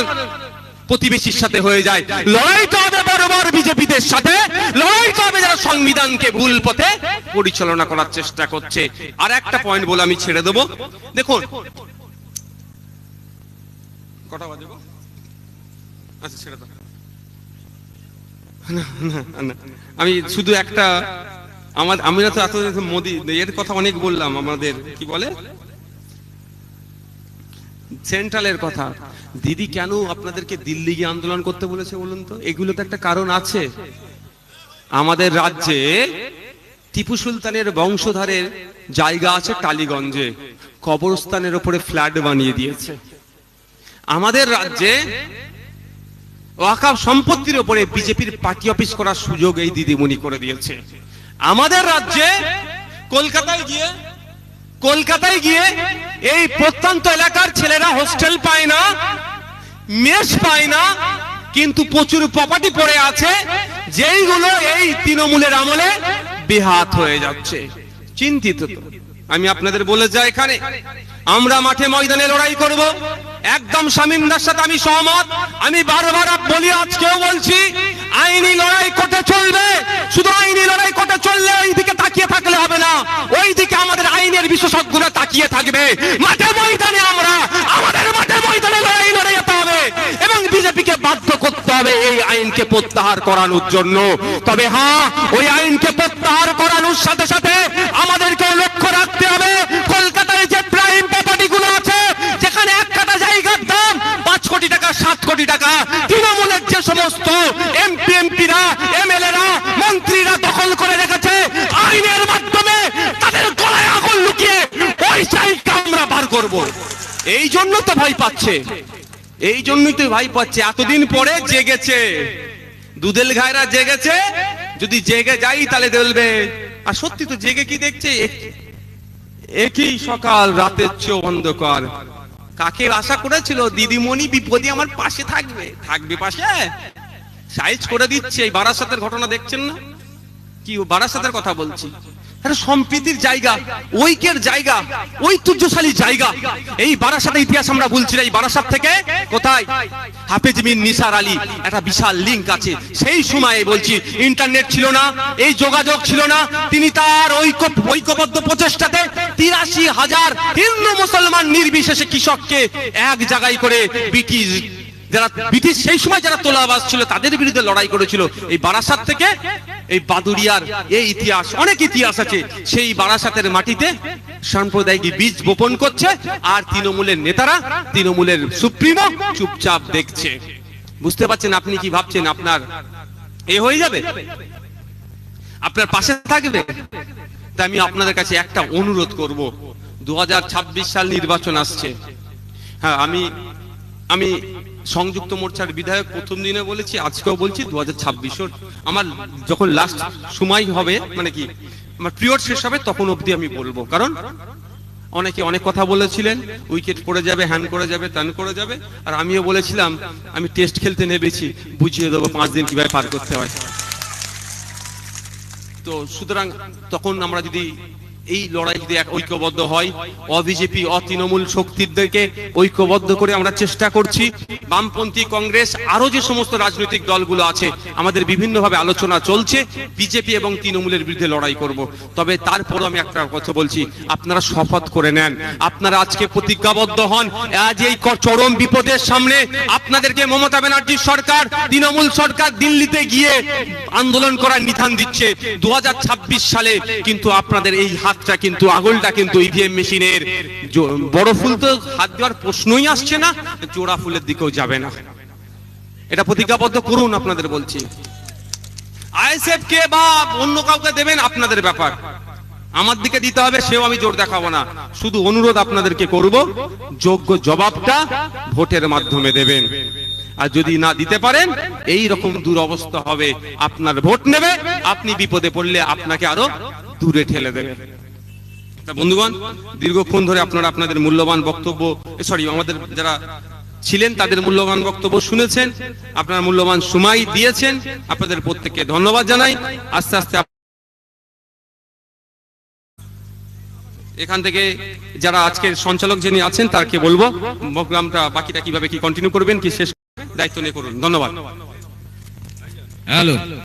প্রতিবেশীর সাথে হয়ে যায়, লড়াইটা হবে বরাবর বিজেপিদের সাথে, লড়াইটা হবে যারা সংবিধানকে ভুল পথে পরিচালনা করার চেষ্টা করছে। আর একটা পয়েন্ট বলে আমি ছেড়ে দেবো। দেখুন, কটা বাজে? আচ্ছা ছেড়ে দাও। আমি শুধু একটা, আমরা তো এত মোদি এর কথা অনেক বললাম, আমাদের কি বলে সেন্ট্রালের কথা। দিদি কেন আপনাদেরকে দিল্লি গিয়ে আন্দোলন করতে বলেছে বলুন তো? এগুলো তো একটা কারণ আছে। আমাদের রাজ্যে টিপু সুলতানের বংশধরের জায়গা আছে টালিগঞ্জে, কবরস্থানের উপরে ফ্ল্যাট বানিয়ে দিয়েছে। আমাদের রাজ্যে ওয়াকাফ সম্পত্তির উপরে বিজেপির পার্টি অফিস করার সুযোগ এই দিদিমণি করে দিয়েছে। আমাদের রাজ্যে কলকাতায় গিয়ে এই প্রত্যন্ত এলাকার ছেলেরা হোস্টেল পায় না, মেস পায় না, কিন্তু প্রচুর প্রপার্টি পড়ে আছে, যেইগুলো এই তৃণমূলের আমলে বেহাত হয়ে যাচ্ছে। চিন্তিত তো আমি আপনাদের বলে যাই, এখানে আমরা মাঠে ময়দানে লড়াই করব, একদম শামীমদার সাথে আমি সহমত। আমি বারবার বলি, আজকেও বলছি, আইনি লড়াই কোর্টে চলবে। শুধু আইনি লড়াই কোর্টে চললে ওই দিকে তাকিয়ে থাকলে হবে না, ওই দিকে আমাদের আইনের বিশেষজ্ঞরা তাকিয়ে তাকিয়ে থাকবে। মাঠে ময়দানে আমরা আমাদের মাঠে ময়দানে লড়াই লড়ে যেতে হবে এবং বিজেপিকে বাধ্য করতে হবে এই আইনকে প্রত্যাহার করানোর জন্য। তবে হ্যাঁ, ওই আইনকে প্রত্যাহার করানোর সাথে সাথে আমাদেরকে লক্ষ্য রাখতে হবে কলকাতায় যে প্রাইম প্রপার্টিগুলো আছে, যেখানে এক কাঠা জায়গার দাম 5 কোটি টাকা 7 কোটি টাকা, তৃণমূলের যে সমস্ত এমপিরা এমএলএরা মন্ত্রীরা দখল করে রেখেছে, আইনের মাধ্যমে তাদের গলায় আগুন লুকিয়ে ওই জায়গা আমরা বার করব। এই জন্য তো ভয় পাচ্ছে, এই জন্যই তো ভয় পাচ্ছে। এতদিন পরে জেগেছে, দুধেল ঘায়রা জেগেছে। যদি জেগে যাই তাহলে বলবে, আর সত্যি তো জেগে কি দেখছে, একই সকাল রাতের চেয়েও অন্ধকার। কাকে আশা করেছিল দিদিমণি বিপদে আমার পাশে থাকবে, থাকবে পাশে, সাইজ করে দিচ্ছে। এই বারাসাতের ঘটনা দেখছেন না? কি বারাসাতের কথা বলছি, সম্প্রীতির জায়গা, ঐক্যের জায়গা, ঐতিহ্যশালী জায়গা। এই বারাসাতের ইতিহাস আমরা বলছি। এই বারাসাত থেকে কোথায় হাফেজ মির নিসার আলী একটা বিশাল লিংক আছে। সেই সময়ে বলছি ইন্টারনেট ছিল না, এই যোগাযোগ ছিল না। তিনি তার ঐক্যবদ্ধ প্রচেষ্টাতে ৮৩,০০০ হিন্দু মুসলমান নির্বিশেষে কৃষককে এক জায়গায় করে ব্রিটিশ সেই সময় যারা তোলাবাজ ছিল তাদের বিরুদ্ধে লড়াই করেছিল। এই বারাসাত থেকে এই বাদুড়িয়ার এই ইতিহাস, অনেক ইতিহাস আছে। সেই বারাসাতের মাটিতে সাম্প্রদায়িক বীজ বপন করছে, আর তৃণমূলের নেতারা, তৃণমূলের সুপ্রিমো চুপচাপ দেখছে। বুঝতে পারছেন আপনি কি ভাবছেন? আপনার এ হয়ে যাবে, আপনার পাশে থাকবে। তাই আমি আপনাদের কাছে একটা অনুরোধ করব, 2026 সাল নির্বাচন আসছে। হ্যাঁ, আমি সংযুক্ত মোর্চার বিধায়ক প্রথম দিনে বলেছি, আজকেও বলছি, 2026 আমার যখন লাস্ট সময় হবে, মানে কি আমার পিরিয়ড শেষ হবে, তখন অবধি আমি বলবো। কারণ অনেকে অনেক কথা বলেছিলেন, উইকেট পড়ে যাবে, হ্যান্ড করে যাবে, ত্যান করে যাবে। আর আমিও বলেছিলাম আমি টেস্ট খেলতে নেমেছি, বুঝিয়ে দেবো 5 দিন কিভাবে পার করতে হয়। তো সুতরাং তখন আমরা যদি এই লড়াই যদি এক ঐক্যবদ্ধ হয়, অবিজেপি অতৃণমূল শক্তিদেরকে ঐক্যবদ্ধ করে আমরা চেষ্টা করছি। বামপন্থী কংগ্রেস আরো যে সমস্ত রাজনৈতিক দলগুলো আছে, আমাদের বিভিন্নভাবে আলোচনা চলছে, বিজেপি এবং তৃণমূলের বিরুদ্ধে লড়াই করব। তবে তারপরও আমি একটা কথা বলছি, আপনারা শপথ করে নেন, আপনারা আজকে প্রতিজ্ঞাবদ্ধ হন। আজ এই চরম বিপদের সামনে আপনাদেরকে মমতা ব্যানার্জির সরকার, তৃণমূল সরকার দিল্লিতে গিয়ে আন্দোলন করার বিধান দিচ্ছে। 2026 সালে কিন্তু আপনাদের এই হাতটা কিন্তু, আঙুলটা কিন্তু ইভিএম মেশিনের বড় ফুল তো হাত দেওয়ার প্রশ্নই আসছে না, জোড়া ফুলের দিকেও যাবে না। এটা প্রতিজ্ঞাবদ্ধ করুন, আপনাদের বলছি। আইএসএফ কে বা অন্য কাউকে দেবেন আপনাদের ব্যাপার, আমার দিকে দিতে হবে সেও আমি জোর দেখাবো না। শুধু অনুরোধ আপনাদেরকে করব, যোগ্য জবাবটা ভোটের মাধ্যমে দেবেন। আর যদি না দিতে পারেন, এই রকম দুরবস্থা হবে, আপনার ভোট নেবে, আপনি বিপদে পড়লে আপনাকে আরো দূরে ঠেলে দেবে। বন্ধুগণ, দীর্ঘক্ষণ ধরে আপনারা আপনাদের মূল্যবান বক্তব্য, আমাদের যারা ছিলেন তাদের মূল্যবান বক্তব্য শুনেছেন, আপনারা মূল্যবান সময় দিয়েছেন, আপনাদের প্রত্যেককে ধন্যবাদ জানাই। আস্তে আস্তে এখান থেকে যারা আজকের সঞ্চালক যিনি আছেন তাকে বলবো প্রোগ্রামটা বাকিটা কিভাবে কি কন্টিনিউ করবেন, কি শেষ দায়িত্ব নিয়ে করুন। ধন্যবাদ। হ্যালো।